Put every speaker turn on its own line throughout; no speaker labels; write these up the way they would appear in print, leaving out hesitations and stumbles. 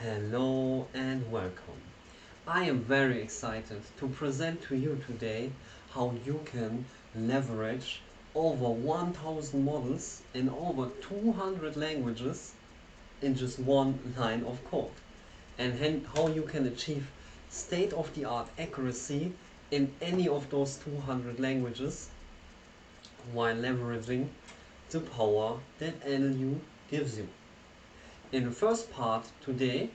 Hello and welcome. I am very excited to present to you today how you can leverage over 1000 models in over 200 languages in just one line of code, and how you can achieve state-of-the-art accuracy in any of those 200 languages while leveraging the power that NLU gives you. In the first part today,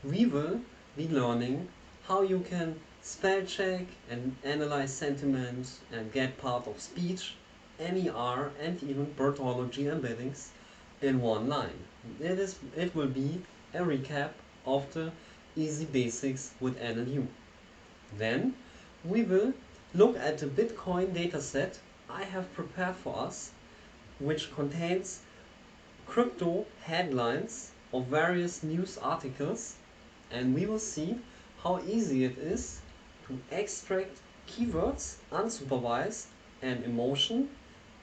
we will be learning how you can spell check and analyze sentiment and get part of speech, NER and even Bertology embeddings in one line. It will be a recap of the easy basics with NLU. Then we will look at the Bitcoin dataset I have prepared for us, which contains crypto headlines of various news articles, and we will see how easy it is to extract keywords unsupervised and emotion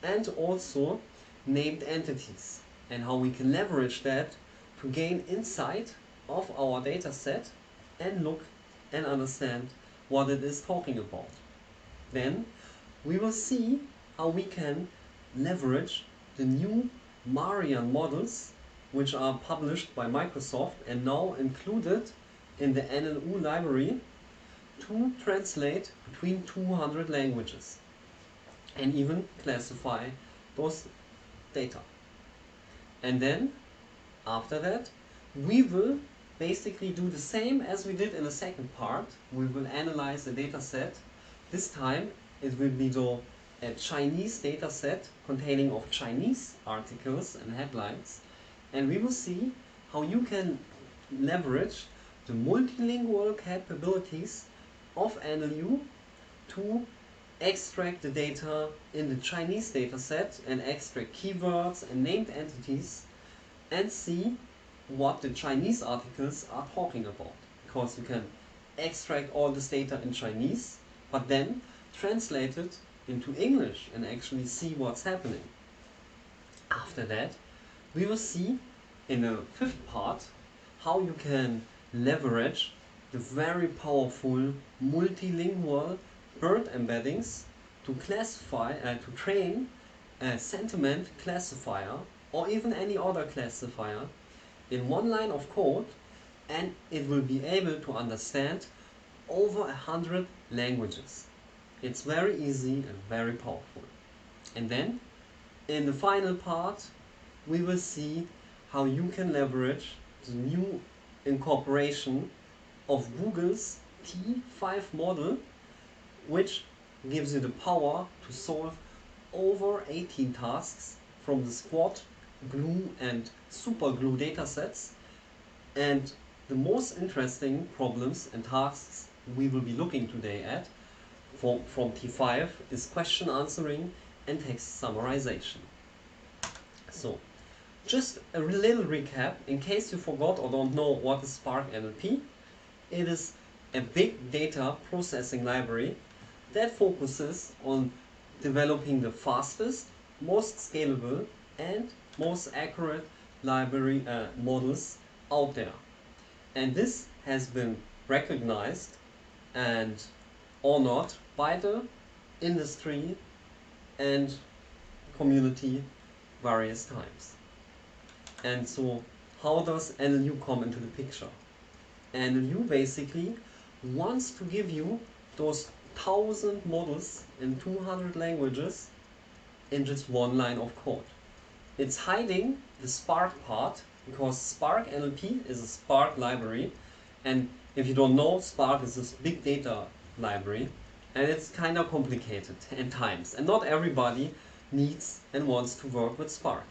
and also named entities, and how we can leverage that to gain insight of our data set and look and understand what it is talking about. Then we will see how we can leverage the new Marian models, which are published by Microsoft and now included in the NLU library, to translate between 200 languages and even classify those data. And then after that we will basically do the same as we did in the second part. We will analyze the data set. This time it will be a Chinese data set containing of Chinese articles and headlines, and we will see how you can leverage the multilingual capabilities of NLU to extract the data in the Chinese data set and extract keywords and named entities and see what the Chinese articles are talking about, because you can extract all this data in Chinese but then translate it into English and actually see what's happening. After that, we will see in the fifth part how you can leverage the very powerful multilingual BERT embeddings to classify to train a sentiment classifier or even any other classifier in one line of code, and it will be able to understand over 100 languages. It's very easy and very powerful. And then in the final part we will see how you can leverage the new incorporation of Google's T5 model, which gives you the power to solve over 18 tasks from the squat, glue and super glue datasets. And the most interesting problems and tasks we will be looking today at from T5 is question answering and text summarization. So just a little recap in case you forgot or don't know what is Spark NLP. It is a big data processing library that focuses on developing the fastest, most scalable and most accurate library models out there. And this has been recognized and honored by the industry and community various times. And so how does NLU come into the picture? NLU basically wants to give you those 1000 models in 200 languages in just one line of code. It's hiding the Spark part because Spark NLP is a Spark library, and if you don't know, Spark is this big data library and it's kind of complicated at times, and not everybody needs and wants to work with Spark.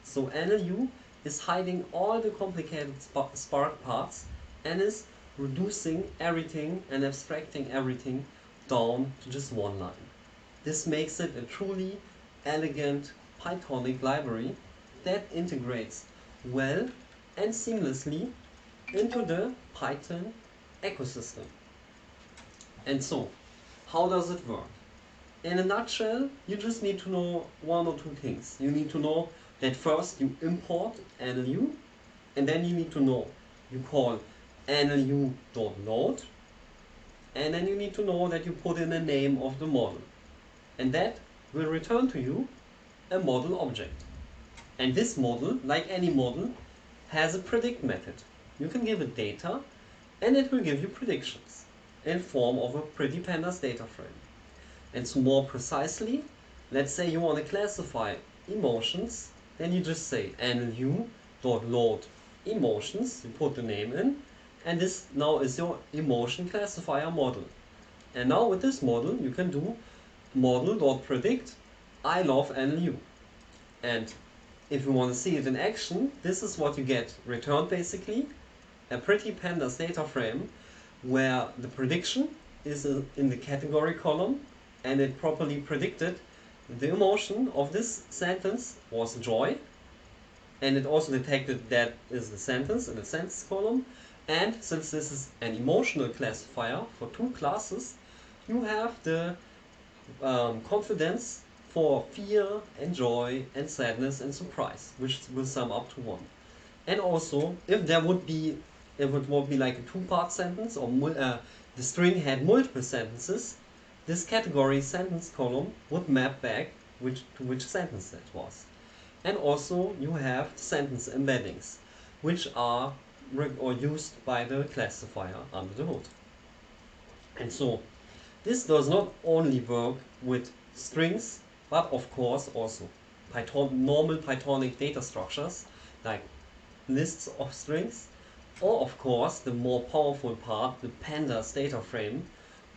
So NLU is hiding all the complicated Spark parts and is reducing everything and abstracting everything down to just one line. This makes it a truly elegant Pythonic library that integrates well and seamlessly into the Python ecosystem. And so, how does it work? In a nutshell, you just need to know one or two things. You need to know that first you import NLU, and then you need to know you call NLU.load, and then you need to know that you put in the name of the model. And that will return to you a model object. And this model, like any model, has a predict method. You can give it data, and it will give you predictions in form of a pretty pandas data frame. And so more precisely, let's say you want to classify emotions, then you just say NLU.load emotions, you put the name in, and this now is your emotion classifier model. And now with this model, you can do model.predict I love NLU. And if you want to see it in action, this is what you get returned basically. A pretty pandas data frame where the prediction is in the category column, and it properly predicted the emotion of this sentence was joy, and it also detected that is the sentence in the sentence column. And since this is an emotional classifier for two classes, you have the confidence for fear and joy and sadness and surprise, which will sum up to 1. And also, if it would be like a two-part sentence, or the string had multiple sentences, this category sentence column would map back to which sentence that was. And also you have sentence embeddings, which are used by the classifier under the hood. And so this does not only work with strings, but of course also normal Pythonic data structures like lists of strings, or of course the more powerful part, the pandas data frame,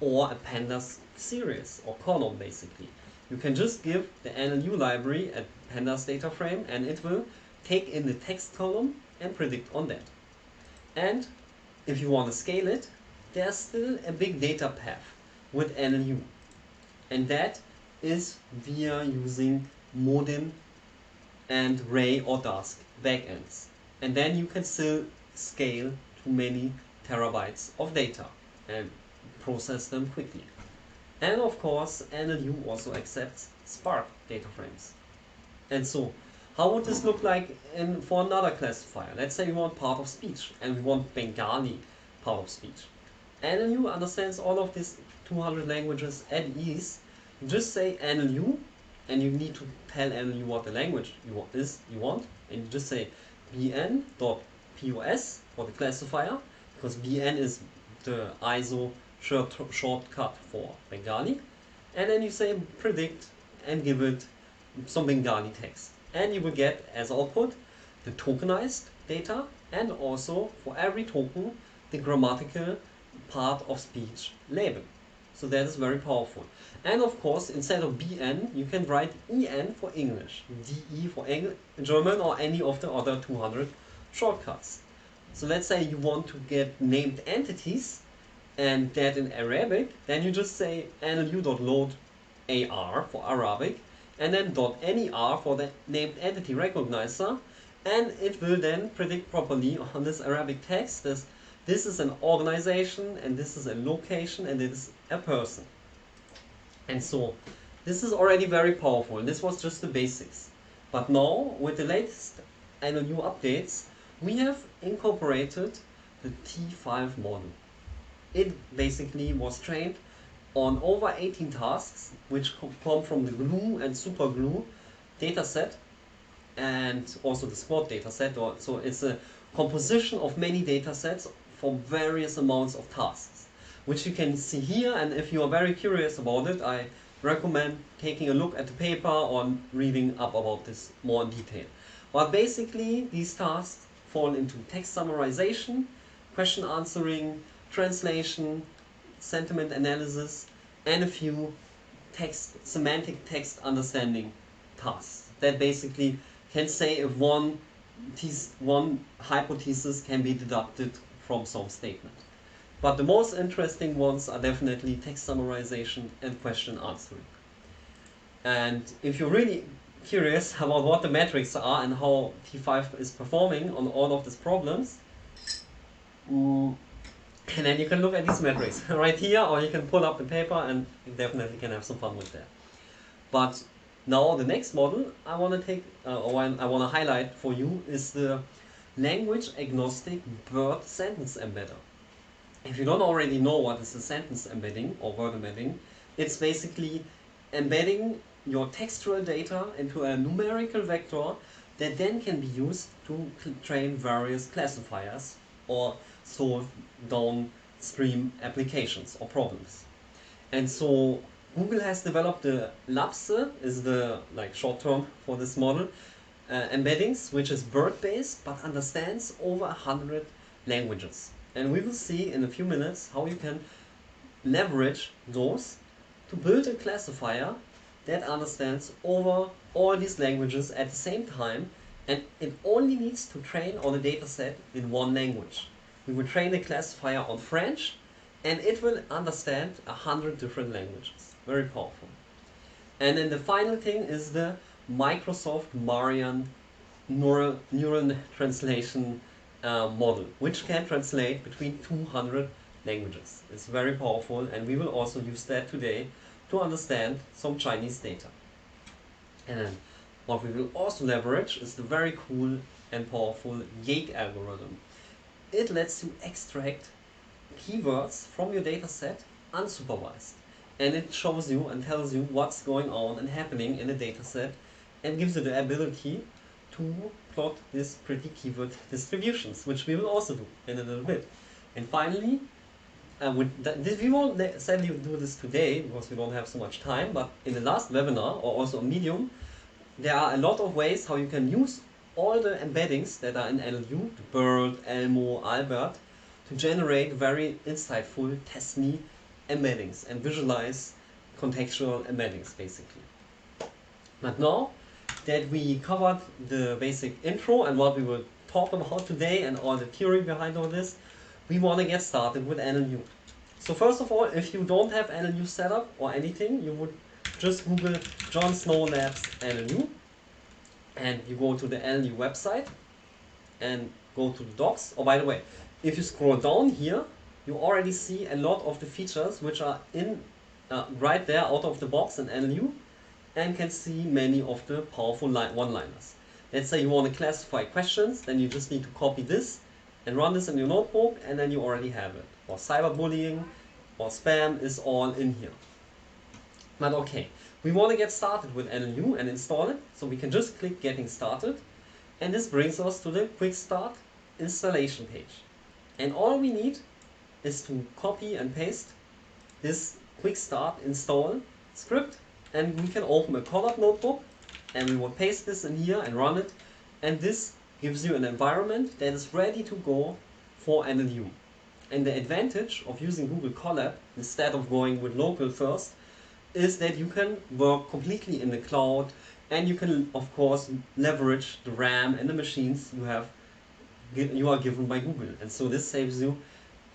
or a pandas series or column basically. You can just give the NLU library a pandas data frame, and it will take in the text column and predict on that. And if you want to scale it, there's still a big data path with NLU, and that is via using Modin and Ray or Dask backends. And then you can still scale to many terabytes of data and process them quickly. And of course, NLU also accepts Spark data frames. And so, how would this look like for another classifier? Let's say we want part of speech, and we want Bengali part of speech. NLU understands all of these 200 languages at ease. You just say NLU, and you need to tell NLU what the language you want, and you just say bn.pos for the classifier, because bn is the ISO shortcut for Bengali, and then you say predict and give it some Bengali text, and you will get as output the tokenized data, and also for every token the grammatical part of speech label. So that is very powerful. And of course, instead of bn, you can write en for English, de for German, or any of the other 200 shortcuts. So let's say you want to get named entities, and that in Arabic, then you just say NLU.load AR for Arabic, and then .NER for the named entity recognizer, and it will then predict properly on this Arabic text this is an organization, and this is a location, and this is a person. And so this is already very powerful, and this was just the basics. But now, with the latest NLU updates, we have incorporated the T5 model. It basically was trained on over 18 tasks, which come from the glue and super glue dataset, and also the squad dataset. So it's a composition of many datasets for various amounts of tasks, which you can see here. And if you are very curious about it, I recommend taking a look at the paper or reading up about this more in detail. But basically, these tasks fall into text summarization, question answering, translation, sentiment analysis, and a few semantic text understanding tasks that basically can say if one hypothesis can be deducted from some statement. But the most interesting ones are definitely text summarization and question answering. And if you're really curious about what the metrics are and how T5 is performing on all of these problems, and then you can look at these metrics right here, or you can pull up the paper, and you definitely can have some fun with that. But now the next model I want to take, or I want to highlight for you, is the language agnostic word sentence embedder. If you don't already know what is a sentence embedding or word embedding, it's basically embedding your textual data into a numerical vector that then can be used to train various classifiers or solve downstream applications or problems. And so Google has developed the LAPSE, is the short term for this model, embeddings, which is bird-based but understands over 100 languages. And we will see in a few minutes how you can leverage those to build a classifier that understands over all these languages at the same time, and it only needs to train on a dataset in one language. We will train a classifier on French, and it will understand 100 different languages. Very powerful. And then the final thing is the Microsoft Marian neural translation model, which can translate between 200 languages. It's very powerful, and we will also use that today to understand some Chinese data. And what we will also leverage is the very cool and powerful Yake algorithm. It lets you extract keywords from your dataset unsupervised. And it shows you and tells you what's going on and happening in the dataset and gives you the ability to plot these pretty keyword distributions, which we will also do in a little bit. And finally, we won't sadly do this today because we don't have so much time, but in the last webinar or also on Medium, there are a lot of ways how you can use all the embeddings that are in NLU, the Bird, Elmo, Albert, to generate very insightful TestMe embeddings and visualize contextual embeddings basically. But now that we covered the basic intro and what we will talk about today and all the theory behind all this, we want to get started with NLU. So first of all, if you don't have NLU set up or anything, you would just Google Jon Snow Labs NLU, and you go to the NLU website and go to the docs. Oh, by the way, if you scroll down here, you already see a lot of the features which are in right there out of the box in NLU, and can see many of the powerful one-liners. Let's say you want to classify questions, then you just need to copy this and run this in your notebook, and then you already have it. Or cyberbullying or spam is all in here. But okay, we want to get started with NLU and install it, so we can just click Getting Started, and this brings us to the Quick Start installation page. And all we need is to copy and paste this Quick Start install script, and we can open a colored notebook, and we will paste this in here and run it, and this gives you an environment that is ready to go for NLU. And the advantage of using Google Colab instead of going with local first is that you can work completely in the cloud, and you can of course leverage the RAM and the machines you are given by Google. And so this saves you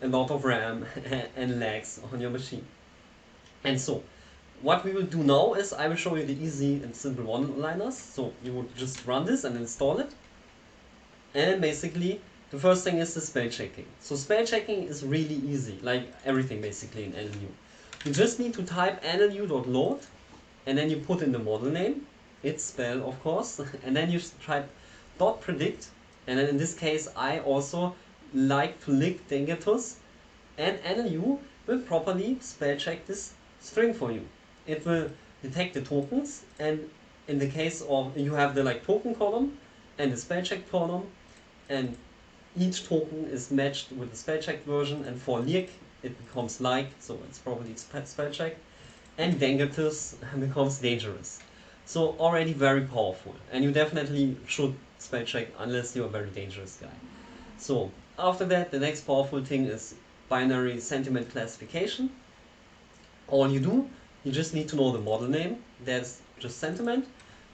a lot of RAM and lags on your machine. And so what we will do now is I will show you the easy and simple one-liners. So you would just run this and install it. And basically the first thing is the spell checking. So spell checking is really easy, like everything basically in NLU. You just need to type nlu.load, and then you put in the model name, its spell of course, and then you type .predict, and then in this case I also like to lick Dengatus, and NLU will properly spell check this string for you. It will detect the tokens, and in the case of you have the token column and the spell check column, and each token is matched with the spell check version, and for lick it becomes like, so it's probably spell check, and Dengatus becomes dangerous. So already very powerful, and you definitely should spell check unless you're a very dangerous guy. So after that, the next powerful thing is binary sentiment classification. All you do, you just need to know the model name, that's just sentiment.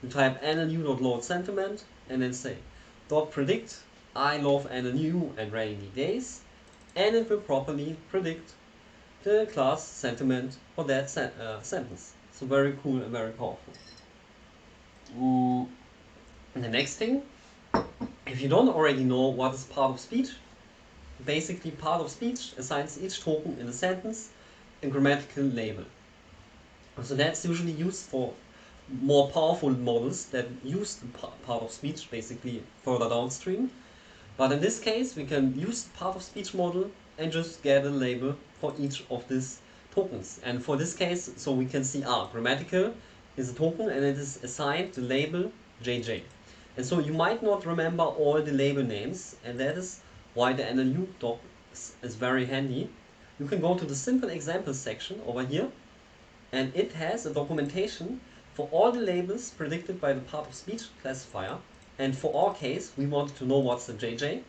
You type nlu.load sentiment and then say .predict I love NLU and rainy days, and it will properly predict the class sentiment for that sentence. So very cool and very powerful. And the next thing, if you don't already know what is part of speech, basically part of speech assigns each token in a sentence a grammatical label. So that's usually used for more powerful models that use the part of speech basically further downstream. But in this case, we can use part of speech model and just get a label for each of these tokens. And for this case, so we can see, grammatical is a token and it is assigned the label JJ. And so you might not remember all the label names, and that is why the NLU doc is very handy. You can go to the simple examples section over here, and it has a documentation for all the labels predicted by the part of speech classifier. And for our case, we wanted to know what's a JJ,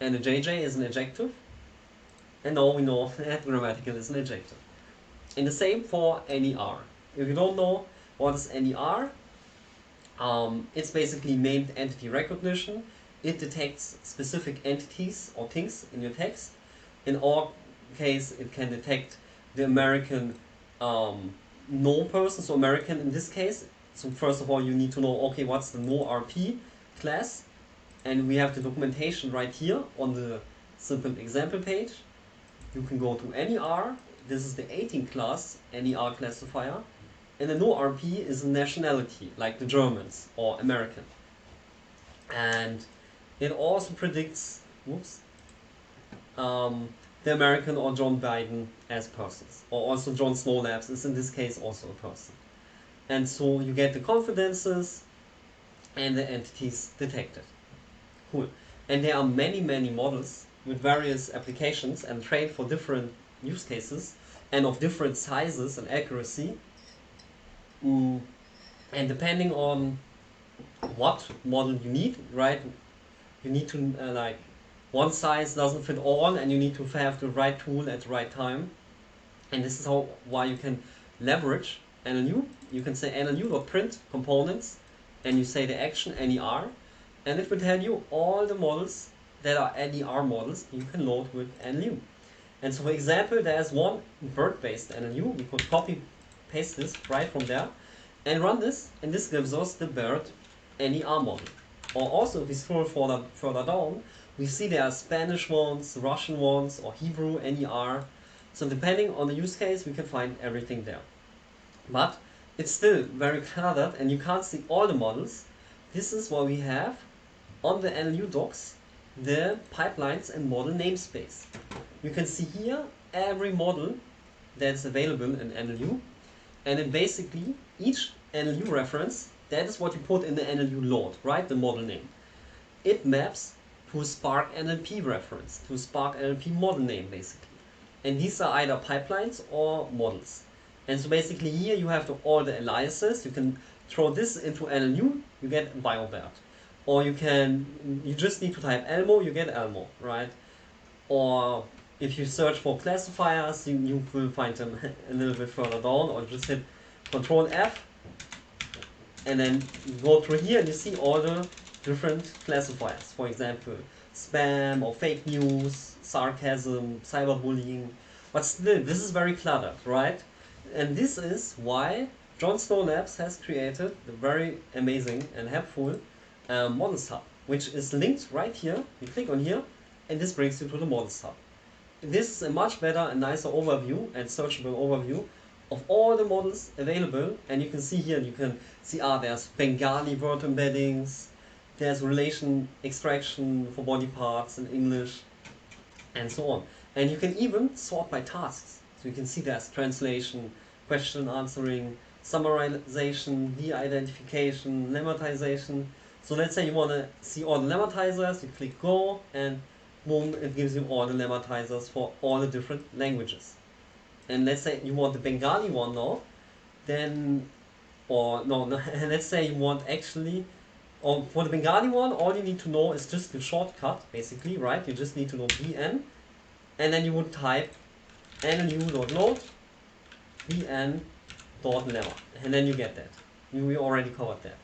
and a JJ is an adjective, and now we know that grammatical is an adjective. And the same for NER. If you don't know what is NER, it's basically named entity recognition. It detects specific entities or things in your text. In our case, it can detect the American no person, so American in this case. So first of all, you need to know, okay, what's the no RP class? And we have the documentation right here on the simple example page. You can go to NER. This is the 18 class NER classifier. And the no RP is a nationality, like the Germans or American. And it also predicts, the American or John Biden as persons. Or also John Snow Labs is in this case also a person. And so you get the confidences and the entities detected. Cool. And there are many, many models with various applications and trained for different use cases and of different sizes and accuracy. And depending on what model you need, right? You need to like one size doesn't fit all, and you need to have the right tool at the right time. And this is why you can leverage NLU. You can say NLU.print components, and you say the action NER, and it will tell you all the models that are NER models you can load with NLU. And so, for example, there's one bird-based NLU. We could copy paste this right from there and run this, and this gives us the bird NER model. Or also, if we scroll further down, we see there are Spanish ones, Russian ones, or Hebrew NER. So depending on the use case, we can find everything there. But it's still very cluttered, and you can't see all the models. This is why we have on the NLU docs the pipelines and model namespace. You can see here every model that's available in NLU, and then basically each NLU reference, that is what you put in the NLU load, right? The model name. It maps to a Spark NLP reference, to a Spark NLP model name basically. And these are either pipelines or models. And so basically here you have all the aliases. You can throw this into NLU, you get BioBert. Or you just need to type Elmo, you get Elmo, right? Or if you search for classifiers, you will find them a little bit further down, or just hit Control F and then go through here and you see all the different classifiers. For example, spam or fake news, sarcasm, cyberbullying. But still, this is very cluttered, right? And this is why John Snow Labs has created the very amazing and helpful Models Hub, which is linked right here. You click on here, and this brings you to the Models Hub. This is a much better and nicer overview and searchable overview of all the models available. And you can see here, there's Bengali word embeddings, there's relation extraction for body parts in English, and so on. And you can even sort by tasks. So you can see there's translation, question answering, summarization, de-identification, lemmatization. So let's say you want to see all the lemmatizers, you click go, and boom, it gives you all the lemmatizers for all the different languages. And let's say you want the Bengali one now, then, let's say you want actually, or for the Bengali one, all you need to know is just the shortcut, basically, right? You just need to know bn, and then you would type nlu.load bn.lemma, and then you get that. We already covered that.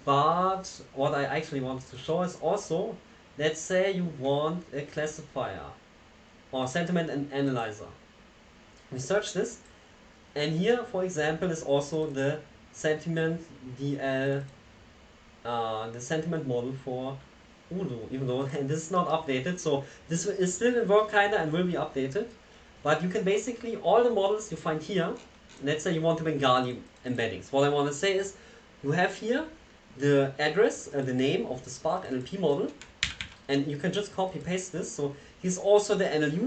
But what I actually wanted to show is also, let's say you want a classifier or sentiment and analyzer. We search this, and here, for example, is also the sentiment DL, the sentiment model for Urdu, even though and this is not updated, so this is still in work kinda and will be updated. But you can basically, all the models you find here, let's say you want the Bengali embeddings. What I want to say is, you have here the address, the name of the Spark NLP model, and you can just copy paste this. So here's also the NLU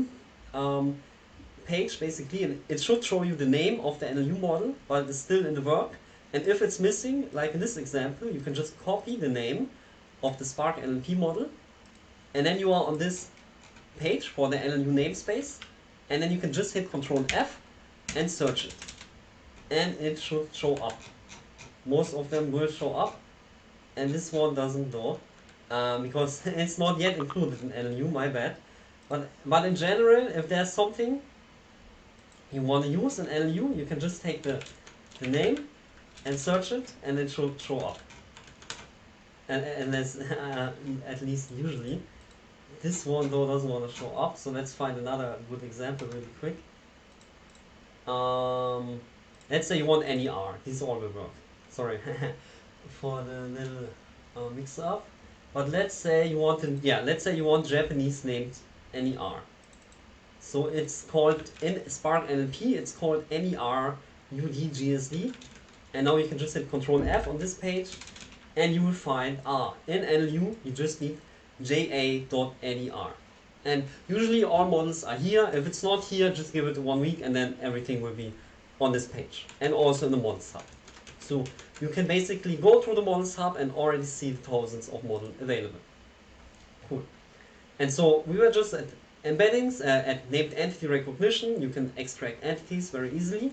page basically, and it should show you the name of the NLU model, but it's still in the verb. And if it's missing, like in this example, you can just copy the name of the Spark NLP model, and then you are on this page for the NLU namespace, and then you can just hit Ctrl F and search it, and it should show up. Most of them will show up, and this one doesn't though, because it's not yet included in NLU, my bad. But in general, if there's something you want to use in NLU, you can just take the name and search it, and it should show up. And that's at least usually. This one though doesn't want to show up, so let's find another good example really quick. Let's say you want NER. These all will work. Sorry for the little mix up. But let's say you want let's say you want Japanese named NER. So it's called in Spark NLP. It's called NER UDGSD, and now you can just hit Ctrl F on this page, and you will find in NLU you just need ja.ner. And usually all models are here. If it's not here, just give it 1 week, and then everything will be on this page, and also in the Models Hub. So you can basically go through the Models Hub and already see the thousands of models available. Cool. And so we were just at embeddings, at named entity recognition. You can extract entities very easily.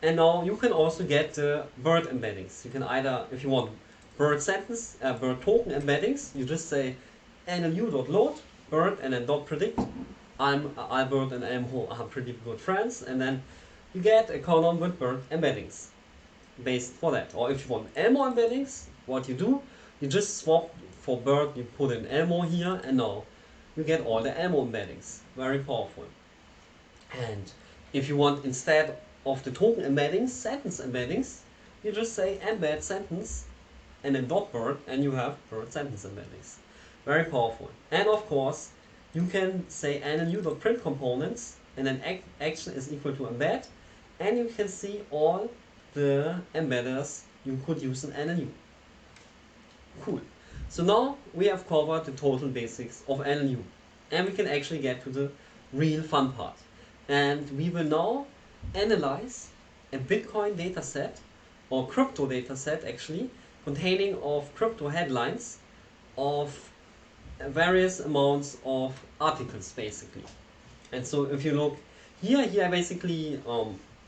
And now you can also get bird embeddings. You can either, if you want bird sentence, bird token embeddings, you just say NLU.load bird and then .predict. Albert and Elmo are pretty good friends, and then you get a column with bird embeddings based for that. Or if you want Elmo embeddings, what you do, you just swap for bird, you put in Elmo here, and now you get all the Elmo embeddings. Very powerful. And if you want, instead of the token embeddings, sentence embeddings, you just say embed sentence and then .bird, and you have bird sentence embeddings. Very powerful. And of course, you can say NLU.print components, and then action is equal to embed, and you can see all the embedders you could use in NLU. Cool. So now we have covered the total basics of NLU, and we can actually get to the real fun part. And we will now analyze a Bitcoin dataset, or crypto dataset actually, containing of crypto headlines of various amounts of articles basically. And so if you look here I basically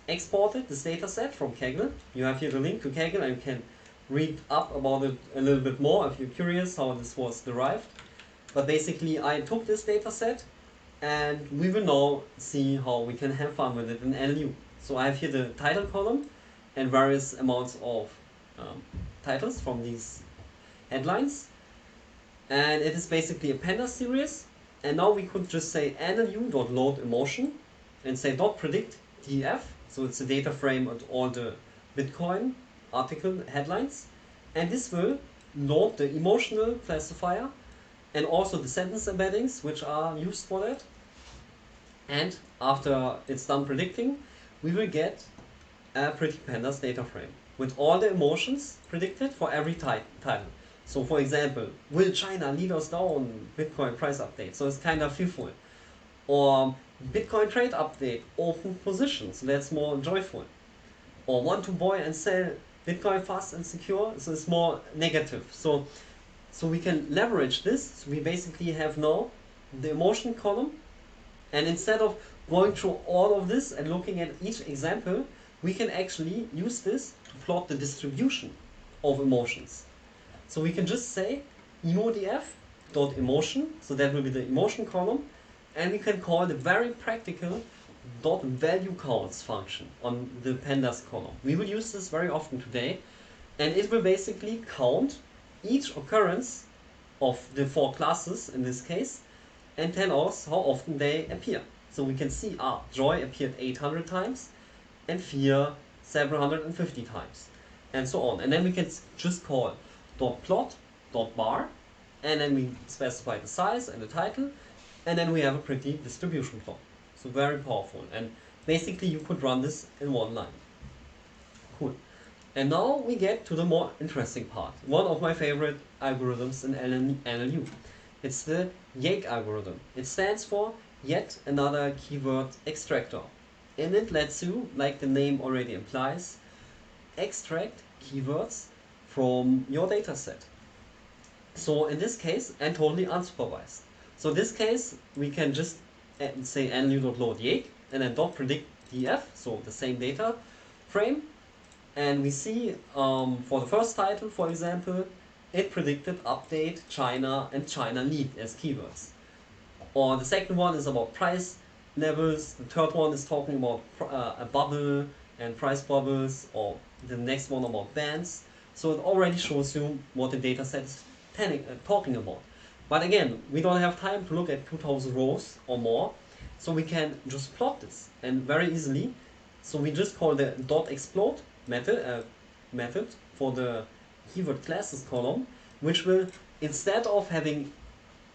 exported this dataset from Kaggle. You have here the link to Kaggle, and you can read up about it a little bit more if you're curious how this was derived. But basically I took this dataset, and we will now see how we can have fun with it in NLU. So I have here the title column and various amounts of titles from these headlines. And it is basically a pandas series. And now we could just say NLU.load emotion and say .predict DF. So it's a data frame of all the Bitcoin article headlines. And this will load the emotional classifier and also the sentence embeddings which are used for that. And after it's done predicting, we will get a pretty pandas data frame with all the emotions predicted for every title. So for example, will China lead us down? Bitcoin price update. So it's kind of fearful. Or Bitcoin trade update, open positions. That's more joyful. Or want to buy and sell Bitcoin fast and secure. So it's more negative. So we can leverage this. So we basically have now the emotion column. And instead of going through all of this and looking at each example, we can actually use this to plot the distribution of emotions. So we can just say emodf.emotion, so that will be the emotion column, and we can call the very practical .value counts function on the pandas column. We will use this very often today, and it will basically count each occurrence of the 4 classes in this case and tell us how often they appear. So we can see joy appeared 800 times and fear 750 times, and so on. And then we can just call .plot, .bar, and then we specify the size and the title, and then we have a pretty distribution plot. So very powerful, and basically you could run this in one line. Cool. And now we get to the more interesting part. One of my favorite algorithms in NLU. It's the YAKE algorithm. It stands for Yet Another Keyword Extractor. And it lets you, like the name already implies, extract keywords from your dataset. So in this case, and totally unsupervised. So in this case, we can just say nlu.load YAKE and then .predict df, so the same data frame. And we see for the first title, for example, it predicted update China and China lead as keywords. Or the second one is about price levels. The third one is talking about a bubble and price bubbles, or the next one about bands. So it already shows you what the dataset is talking about. But again, we don't have time to look at 2000 rows or more, so we can just plot this, and very easily. So we just call the .explode method for the keyword classes column, which will, instead of having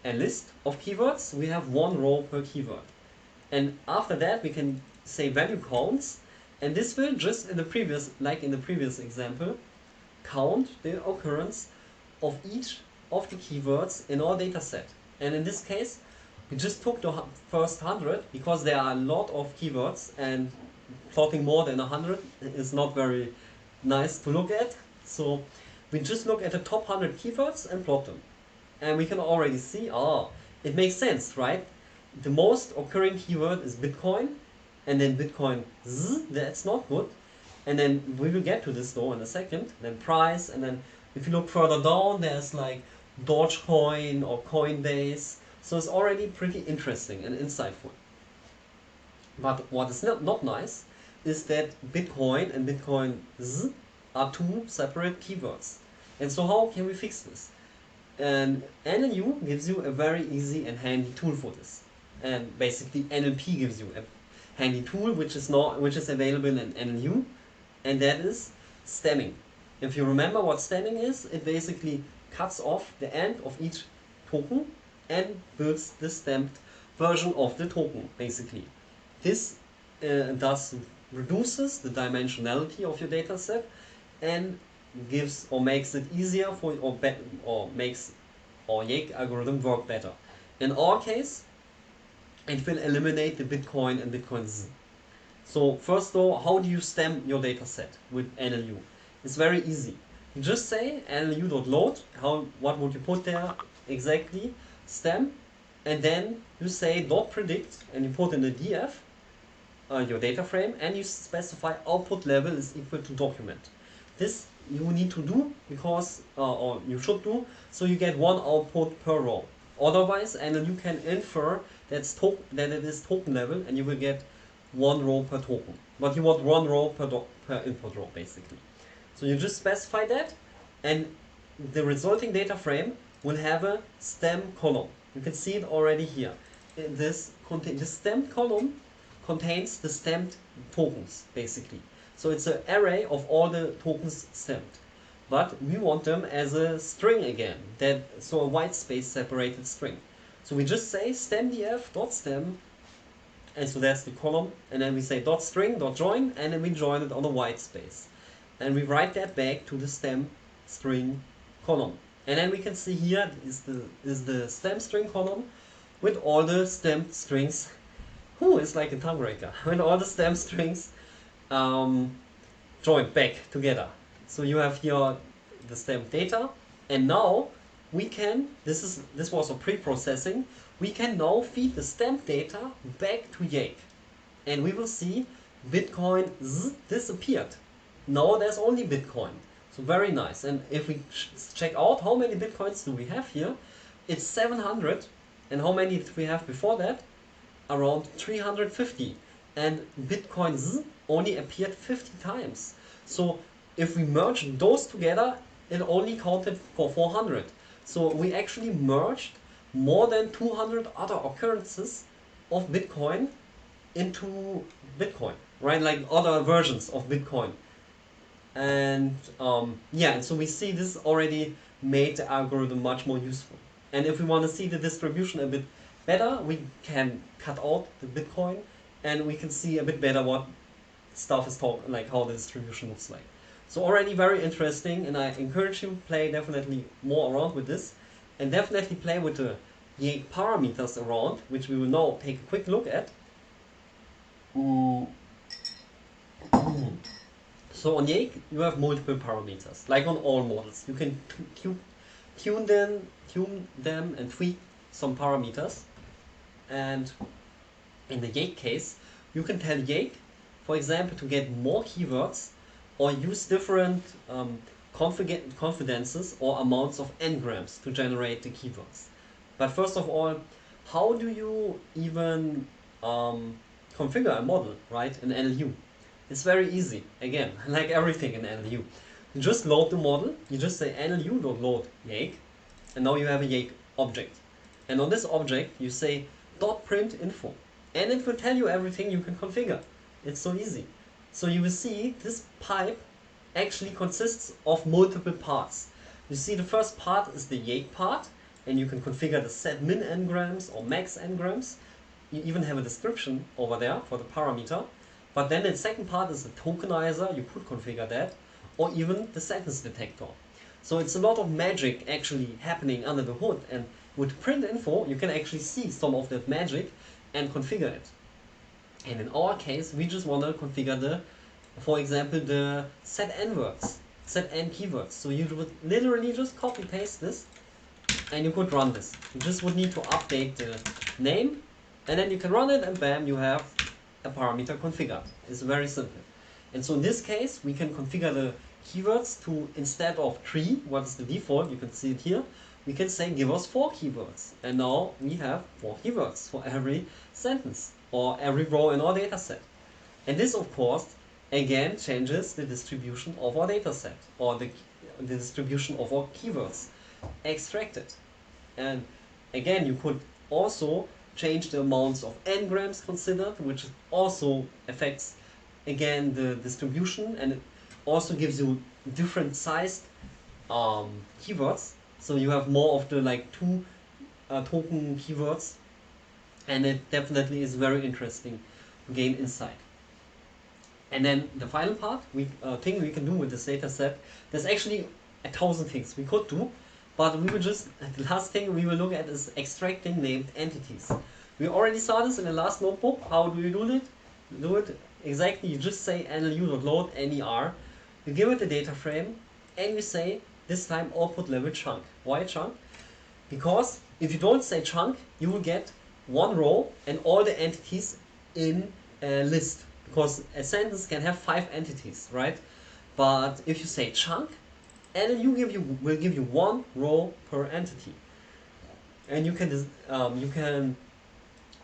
a list of keywords, we have one row per keyword. And after that, we can say value counts, and this will just like in the previous example, count the occurrence of each of the keywords in our dataset. And in this case, we just took the first 100 because there are a lot of keywords, and plotting more than 100 is not very nice to look at. So we just look at the top 100 keywords and plot them. And we can already see, it makes sense, right? The most occurring keyword is Bitcoin, and then Bitcoin Z, that's not good. And then we will get to this though in a second. Then price, and then if you look further down, there's like Dogecoin or Coinbase. So it's already pretty interesting and insightful. But what is not nice is that Bitcoin and Bitcoin Z are two separate keywords. And so how can we fix this? And NLU gives you a very easy and handy tool for this. And basically NLP gives you a handy tool which is available in NLU, and that is stemming. If you remember what stemming is, it basically cuts off the end of each token and builds the stamped version of the token, basically. This thus reduces the dimensionality of your dataset and gives or makes it easier for or makes our YAKE algorithm work better. In our case, it will eliminate the Bitcoin and Bitcoin Z. So first though, how do you stem your dataset with NLU? It's very easy. You just say nlu.load, what would you put there exactly, stem, and then you say .predict, and you put in the df, your data frame, and you specify output level is equal to document. This you need to do because, or you should do, so you get one output per row. Otherwise, NLU can infer that it is token level, and you will get one row per token. But you want one row per input row, basically. So you just specify that, and the resulting data frame will have a stem column. You can see it already here. The stemmed column contains the stemmed tokens, basically. So it's an array of all the tokens stemmed. But we want them as a string again, so a white space separated string. So we just say stemdf.stem, and so that's the column, and then we say .string.join, and then we join it on a white space. And we write that back to the stem string column. And then we can see here is the stem string column with all the stemmed strings. It's like a tongue breaker. With all the stem strings joined back together. So you have here the stem data, and now we can, this was a pre-processing, we can now feed the stemmed data back to YAKE. And we will see Bitcoin Z disappeared. Now there's only Bitcoin. So very nice. And if we check out how many Bitcoins do we have here, it's 700. And how many did we have before that? Around 350. And Bitcoin Z only appeared 50 times. So if we merge those together, it only counted for 400. So we actually merged more than 200 other occurrences of Bitcoin into Bitcoin, right? Like other versions of Bitcoin. And and so we see this already made the algorithm much more useful. And if we want to see the distribution a bit better, we can cut out the Bitcoin, and we can see a bit better what stuff is like how the distribution looks like. So already very interesting, and I encourage you to play definitely more around with this, and definitely play with the Yake parameters around, which we will now take a quick look at. So on Yake, you have multiple parameters, like on all models. You can tune them and tweak some parameters. And in the Yake case, you can tell Yake, for example, to get more keywords or use different confidences or amounts of n-grams to generate the keywords. But first of all, how do you even configure a model, right, in NLU? It's very easy, again, like everything in NLU. You just load the model, you just say NLU.load Yake, and now you have a Yake object. And on this object, you say .print info, and it will tell you everything you can configure. It's so easy. So you will see this pipe actually consists of multiple parts. You see the first part is the Yake part, and you can configure the set min n-grams or max n-grams. You even have a description over there for the parameter. But then the second part is the tokenizer, you could configure that, or even the sentence detector. So it's a lot of magic actually happening under the hood, and with print info you can actually see some of that magic and configure it. And in our case, we just want to configure the, for example, the set n words, set n keywords. So you would literally just copy paste this, and you could run this. You just would need to update the name, and then you can run it, and bam, you have a parameter configured. It's very simple. And so in this case, we can configure the keywords to, instead of 3, what is the default, you can see it here, we can say give us 4 keywords. And now we have 4 keywords for every sentence or every row in our dataset. And this, of course, again changes the distribution of our dataset, or the distribution of our keywords extracted. And again, you could also change the amounts of n-grams considered, which also affects again the distribution, and it also gives you different sized keywords. So you have more of the like 2 token keywords, and it definitely is very interesting to gain insight. And then the final part, thing we can do with this data set, there's actually 1,000 things we could do, but we will just, the last thing we will look at is extracting named entities. We already saw this in the last notebook. How do you do it? Exactly, you just say NLU.load NER, you give it a data frame, and you say, this time output level chunk. Why chunk? Because if you don't say chunk, you will get one row and all the entities in a list. Because a sentence can have 5 entities, right? But if you say chunk, NLU will give you 1 row per entity. And you can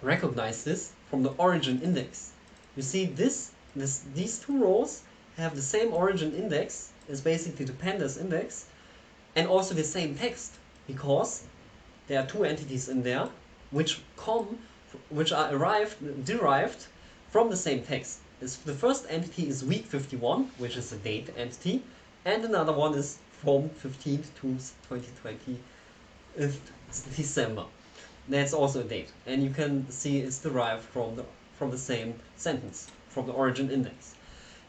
recognize this from the origin index. You see these 2 rows have the same origin index, is basically the pandas index, and also the same text, because there are 2 entities in there which are derived from the same text. The first entity is week 51, which is a date entity, and another one is from 15th to 2020 December. That's also a date, and you can see it's derived from the same sentence, from the origin index.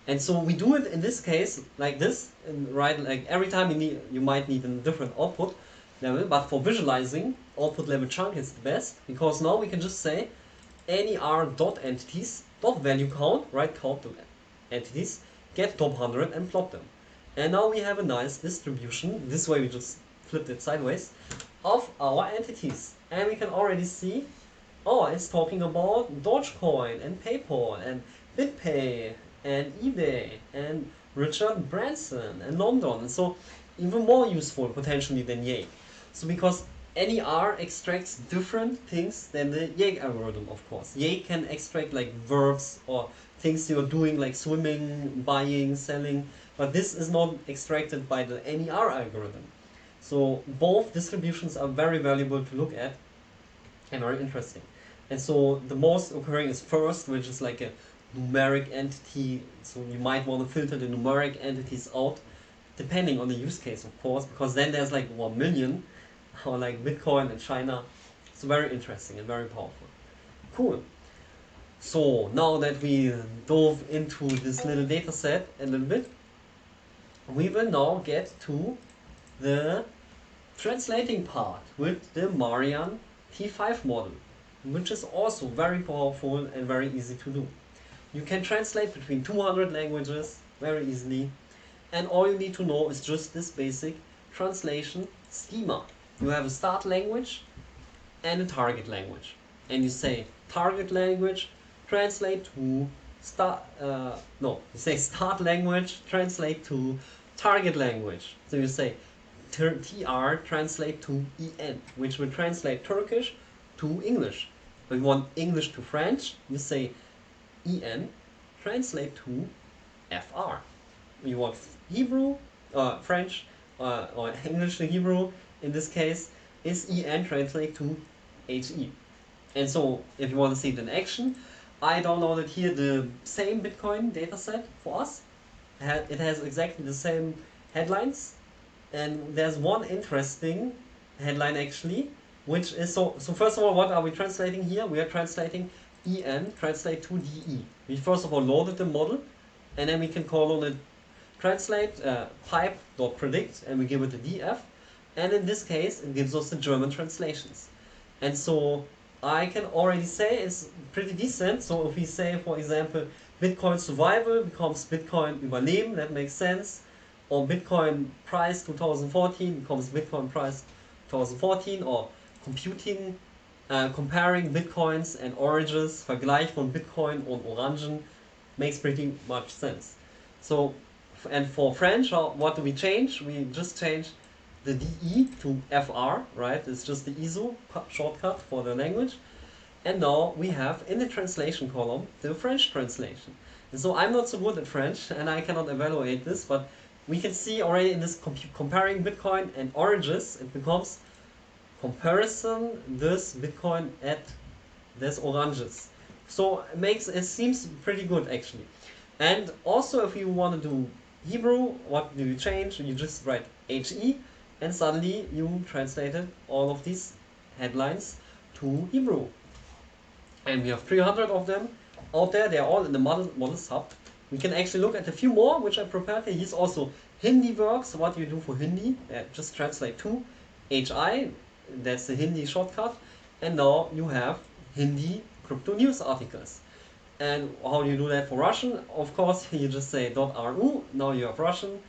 And so we do it in this case like this, and right, like every time you might need a different output level, but for visualizing, output level chunk is the best, because now we can just say ner.entities .value count, right, count the entities, get top 100 and plot them. And now we have a nice distribution, this way we just flipped it sideways, of our entities. And we can already see, oh, it's talking about Dogecoin and PayPal and BitPay and eBay and Richard Branson and London. And so even more useful potentially than Yake. So because NER extracts different things than the Yake algorithm, of course. Yake can extract like verbs or things you're doing like swimming, buying, selling, but this is not extracted by the NER algorithm. So both distributions are very valuable to look at and very interesting. And so the most occurring is first, which is like a numeric entity. So you might want to filter the numeric entities out, depending on the use case, of course, because then there's like 1 million, or like Bitcoin and China. It's very interesting and very powerful. Cool. So now that we dove into this little data set a little bit, we will now get to the translating part with the Marian T5 model, which is also very powerful and very easy to do. You can translate between 200 languages very easily, and all you need to know is just this basic translation schema. You have a start language and a target language, and you say target language translate to start no, you say start language translate to target language. So you say TR translate to EN, which will translate Turkish to English. If you want English to French, you say EN translate to FR. You want Hebrew, French, or English to Hebrew, in this case, is EN translate to HE. And so, if you want to see it in action, I downloaded here the same Bitcoin dataset for us. It has exactly the same headlines, and there's one interesting headline actually, which is so first of all, what are we translating here? We are translating EN translate to DE. We first of all loaded the model, and then we can call on it translate pipe.predict, and we give it a DF, and in this case it gives us the German translations. And so I can already say it's pretty decent. So if we say, for example, Bitcoin survival becomes Bitcoin Überleben, that makes sense. Or Bitcoin price 2014 becomes Bitcoin price 2014. Or computing, comparing Bitcoins and oranges, Vergleich von Bitcoin und Orangen, makes pretty much sense. So, and for French, what do we change? We just change the DE to FR, right? It's just the ISO shortcut for the language. And now we have in the translation column the French translation. And so I'm not so good at French and I cannot evaluate this, but we can see already in this comparing Bitcoin and oranges, it becomes comparison this Bitcoin at this oranges. So it seems pretty good actually. And also if you want to do Hebrew, what do you change? You just write HE, and suddenly you translated all of these headlines to Hebrew. And we have 300 of them out there. They're all in the model sub. We can actually look at a few more, which I prepared here. Here's also Hindi works. What do you do for Hindi? Just translate to HI. That's the Hindi shortcut. And now you have Hindi crypto news articles. And how do you do that for Russian? Of course, you just say .ru. Now you have Russian.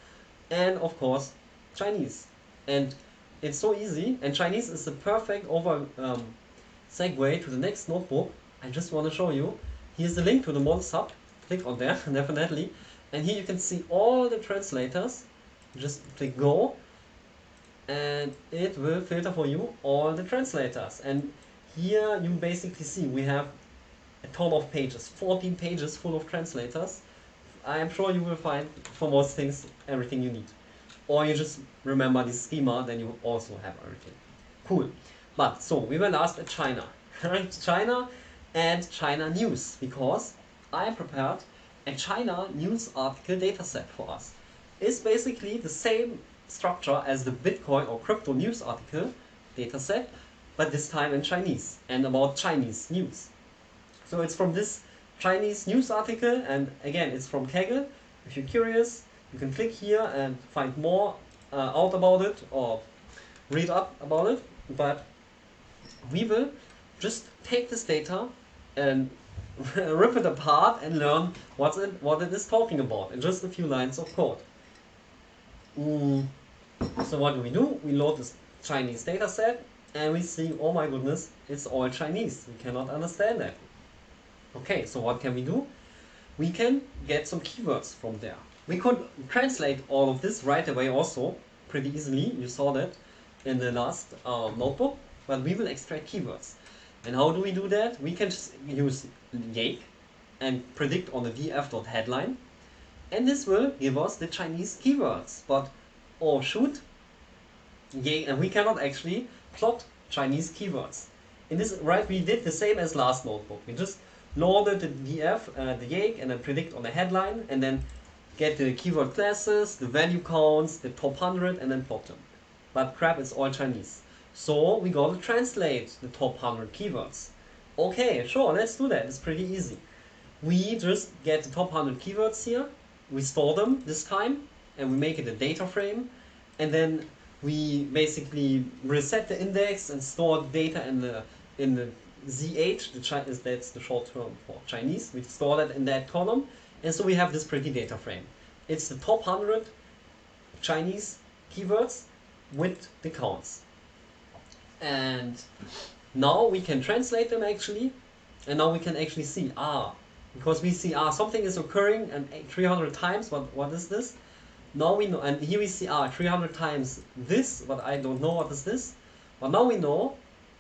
And of course, Chinese. And it's so easy. And Chinese is the perfect segue to the next notebook. I just want to show you. Here's the link to the model sub. Click on there, definitely. And here you can see all the translators. Just click go. And it will filter for you all the translators. And here you basically see we have a ton of pages. 14 pages full of translators. I am sure you will find, for most things, everything you need. Or you just remember this schema, then you also have everything. Cool. But, so, we were last at China. Right? China and China news. Because I prepared a China news article dataset for us. It's basically the same structure as the Bitcoin or crypto news article dataset, but this time in Chinese and about Chinese news. So it's from this Chinese news article, and again, it's from Kaggle. If you're curious, you can click here and find more out about it or read up about it. But we will just take this data and rip it apart and learn what it is talking about in just a few lines of code. So what do? We load this Chinese dataset and we see, oh my goodness, it's all Chinese. We cannot understand that. Okay, so what can we do? We can get some keywords from there. We could translate all of this right away also, pretty easily. You saw that in the last notebook, but we will extract keywords. And how do we do that? We can just use Yake and predict on the df.headline, and this will give us the Chinese keywords. But, oh shoot, Yake, and we cannot actually plot Chinese keywords. In this, right, we did the same as last notebook. We just loaded the df, the Yake, and then predict on the headline, and then get the keyword classes, the value counts, the top 100, and then plot them. But crap, it's all Chinese. So we gotta translate the top 100 keywords. Okay, sure, let's do that. It's pretty easy. We just get the top 100 keywords here, we store them this time, and we make it a data frame, and then we basically reset the index and store data in the ZH, that's the short term for Chinese. We store that in that column, and so we have this pretty data frame. It's the top 100 Chinese keywords with the counts. And now we can translate them actually, and now we can actually see, because we see, something is occurring and 300 times, what is this? Now we know, and here we see 300 times this, but I don't know what is this. But now we know,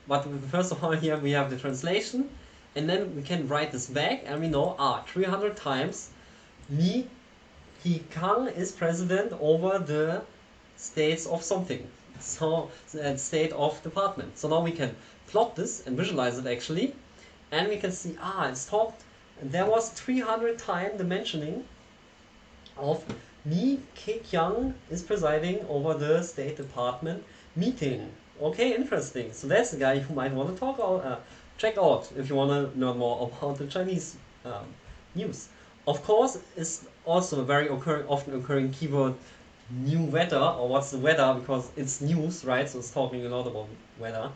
but first of all here we have the translation, and then we can write this back, and we know 300 times Li Keqiang is president over the states of something. So state of department. So now we can plot this and visualize it actually, and we can see it's talked. There was 300 times the mentioning of Li Keqiang is presiding over the State Department meeting. Okay, interesting. So that's the guy you might want to check out if you want to learn more about the Chinese news. Of course, it's also a very often occurring keyword, new weather, or what's the weather, because it's news, right? So it's talking a lot about weather.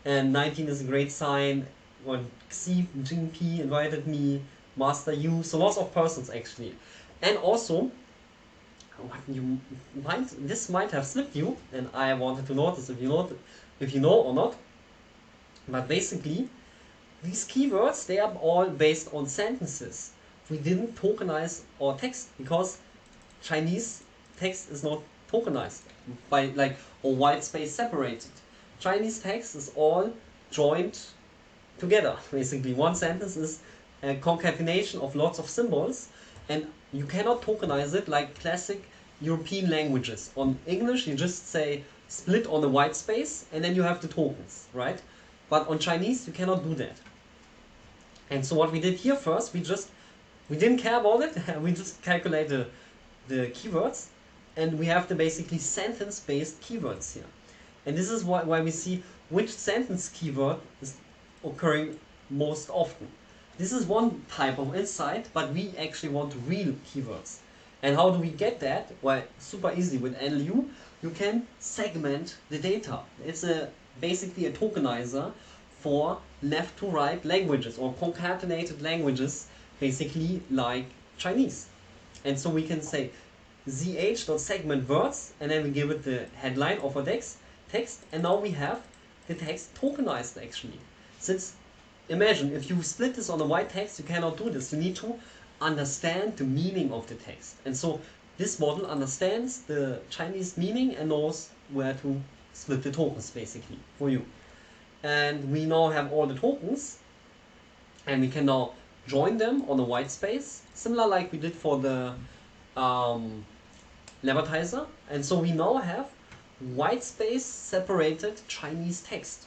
And 19 is a great sign. When Xi Jinping invited me, Master Yu, so lots of persons actually. And also, this might have slipped you, and I wanted to notice if you know or not. But basically, these keywords, they are all based on sentences. We didn't tokenize our text because Chinese text is not tokenized by or white space separated. Chinese text is all joined together. Basically, one sentence is a concatenation of lots of symbols, and you cannot tokenize it like classic European languages. On English, you just say split on the white space, and then you have the tokens, right? But on Chinese, you cannot do that. And so what we did here first, we didn't care about it. We just calculated the keywords, and we have the basically sentence-based keywords here. And this is why we see which sentence keyword is occurring most often. This is one type of insight, but we actually want real keywords. And how do we get that? Well, super easy. With NLU, you can segment the data. It's basically a tokenizer for left to right languages or concatenated languages, basically like Chinese. And so we can say zh.segment words, and then we give it the headline of a text, and now we have the text tokenized actually. Since imagine if you split this on a white text, you cannot do this. You need to understand the meaning of the text. And so this model understands the Chinese meaning and knows where to split the tokens basically for you. And we now have all the tokens, and we can now join them on a white space, similar like we did for the lematizer. And so we now have white space separated Chinese text.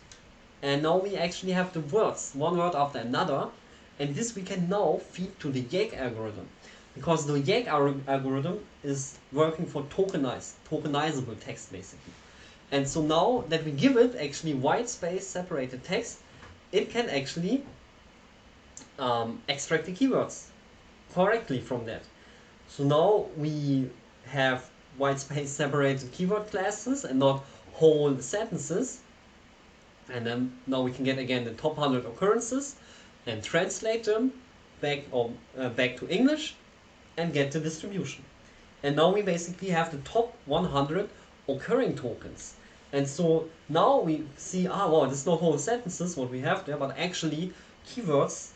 And now we actually have the words, one word after another, and this we can now feed to the YAG algorithm, because the YAG algorithm is working for tokenizable text basically. And so now that we give it actually white space separated text, it can actually extract the keywords correctly from that. So now we have white space separated keyword classes and not whole sentences. And then now we can get again the top 100 occurrences and translate them back to English and get the distribution. And now we basically have the top 100 occurring tokens. And so now we see, wow, this is not whole sentences what we have there, but actually keywords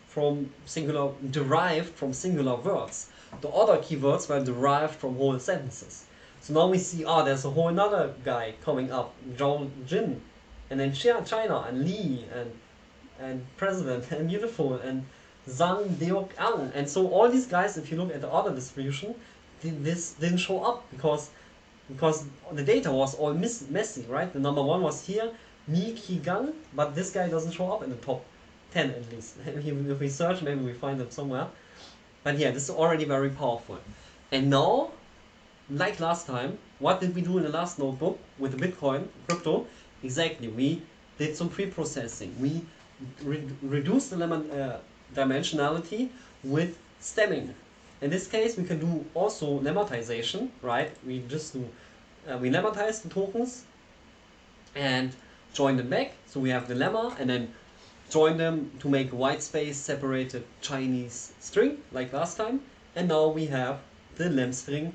derived from singular words. The other keywords were derived from whole sentences. So now we see, there's a whole another guy coming up, Zhao Jin, and then China, and Li, and President, and Beautiful, and Zhang Deok-ang. And so all these guys, if you look at the order distribution, this didn't show up because the data was all messy, right? The number 1 was here, Li Keqiang, but this guy doesn't show up in the top 10 at least. If we search, maybe we find it somewhere. But yeah, this is already very powerful. And now, like last time, what did we do in the last notebook with the Bitcoin crypto? Exactly, we did some pre-processing. We reduced the dimensionality with stemming. In this case, we can do also lemmatization, right? We just do we lemmatize the tokens and join them back. So we have the lemma and then join them to make a white space separated Chinese string like last time. And now we have the lem string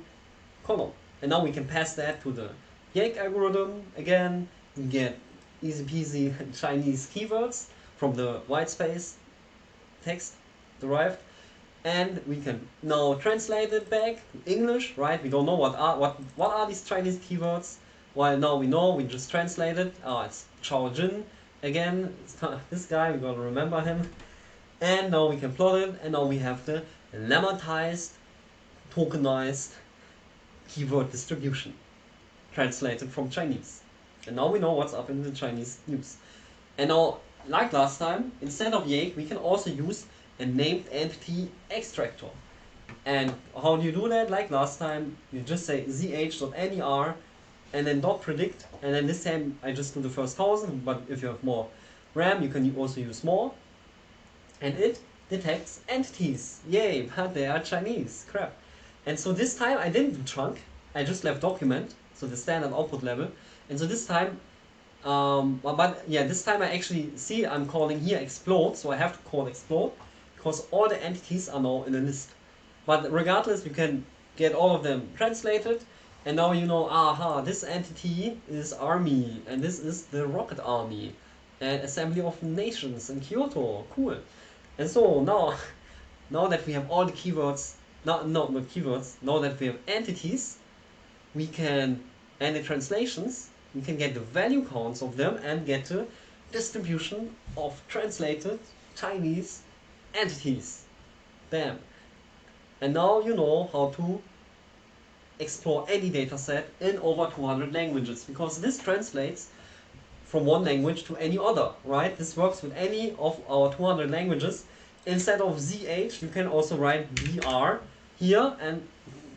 column. And now we can pass that to the Yank algorithm again. We get easy peasy Chinese keywords from the white space text derived. And we can now translate it back to English, right? We don't know what are these Chinese keywords. Well, now we know, we just translate it. It's Chao Jin again. It's this guy, we gotta remember him. And now we can plot it, and now we have the lemmatized, tokenized keyword distribution translated from Chinese. And now we know what's up in the Chinese news. And now, like last time, instead of Yake, we can also use a named entity extractor. And how do you do that? Like last time, you just say zh.ner and then .predict, and then this time I just do the first 1000, but if you have more RAM, you can also use more. And it detects entities. Yay, but they are Chinese. Crap. And so this time I didn't do chunk, I just left document, so the standard output level. And so this time, this time I actually see I'm calling here explode, so I have to call explode, because all the entities are now in a list. But regardless, you can get all of them translated, and now you know, aha, this entity is army, and this is the rocket army, and assembly of nations in Kyoto, cool. And so now that we have all the keywords, not keywords, now that we have entities, we can, and the translations, we can get the value counts of them and get the distribution of translated Chinese entities. Bam. And now you know how to explore any dataset in over 200 languages, because this translates from one language to any other, right? This works with any of our 200 languages. Instead of ZH, you can also write BR here, and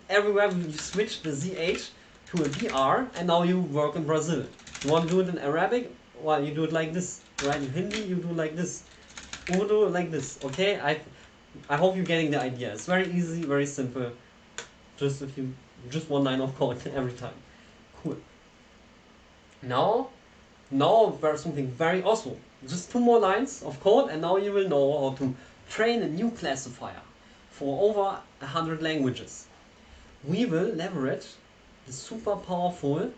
everywhere you switch the ZH to a BR, and now you work in Brazil. You want to do it in Arabic? Well, you do it like this, right? In Hindi, you do like this. Urdu, like this, okay? I hope you're getting the idea. It's very easy, very simple. Just one line of code every time. Cool. Now there's something very awesome. Just 2 more lines of code, and now you will know how to train a new classifier for over 100 languages. We will leverage the super powerful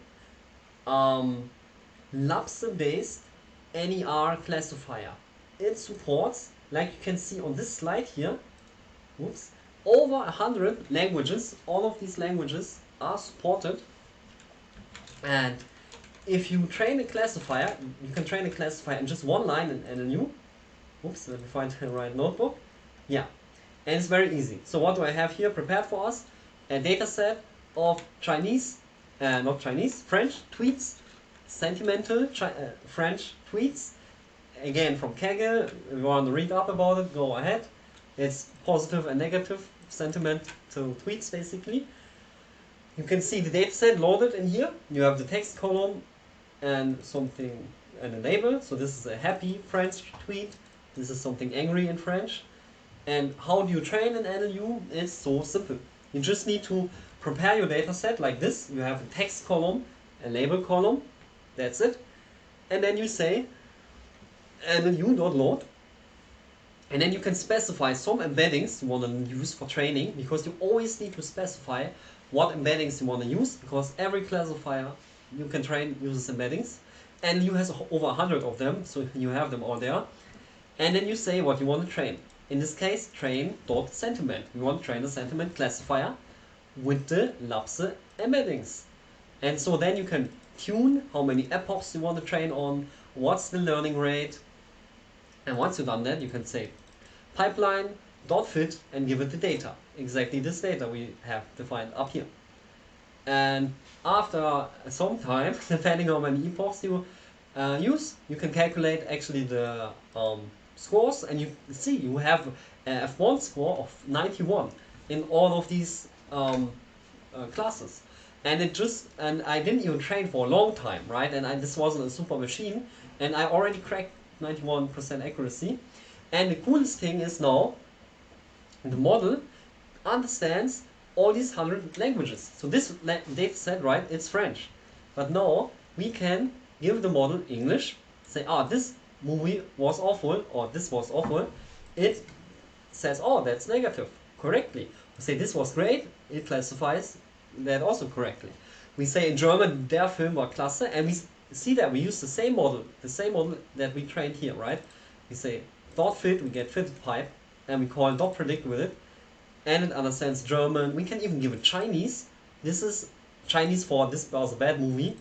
LAPSE-based NER classifier. It supports, like you can see on this slide here, over 100 languages. All of these languages are supported. And if you train a classifier, you can train a classifier in just one line in NLU. Oops, let me find the right notebook. Yeah, and it's very easy. So what do I have here prepared for us? A dataset of French tweets, sentimental French tweets. Again, from Kaggle. If you want to read up about it, go ahead. It's positive and negative sentimental tweets, basically. You can see the dataset loaded in here. You have the text column and something and a label. So this is a happy French tweet. This is something angry in French. And how do you train an NLU? It's so simple. You just need to prepare your dataset like this. You have a text column, a label column. That's it. And then you say NLU.load. And then you can specify some embeddings you want to use for training, because you always need to specify what embeddings you want to use, because every classifier you can train uses embeddings, and you has over 100 of them, so you have them all there. And then you say what you want to train. In this case, train.sentiment. We want to train a sentiment classifier with the LAPSE embeddings. And so then you can tune how many epochs you want to train on, what's the learning rate. And once you've done that, you can say pipeline.fit and give it the data. Exactly this data we have defined up here. And after some time, depending on how many epochs you use, you can calculate actually the scores, and you see you have a F1 score of 91 in all of these classes. And I didn't even train for a long time, right? And this wasn't a super machine, and I already cracked 91% accuracy. And the coolest thing is now the model understands all these 100 languages. So this data set, right, it's French. But now we can give the model English, say, this movie was awful, or this was awful. It says, that's negative, correctly. We say this was great, it classifies that also correctly. We say in German, der Film war klasse, and we see that we use the same model that we trained here, right? We say dot fit, we get fitted pipe, and we call dot predict with it, and it understands German. We can even give it Chinese. This is Chinese for this was a bad movie,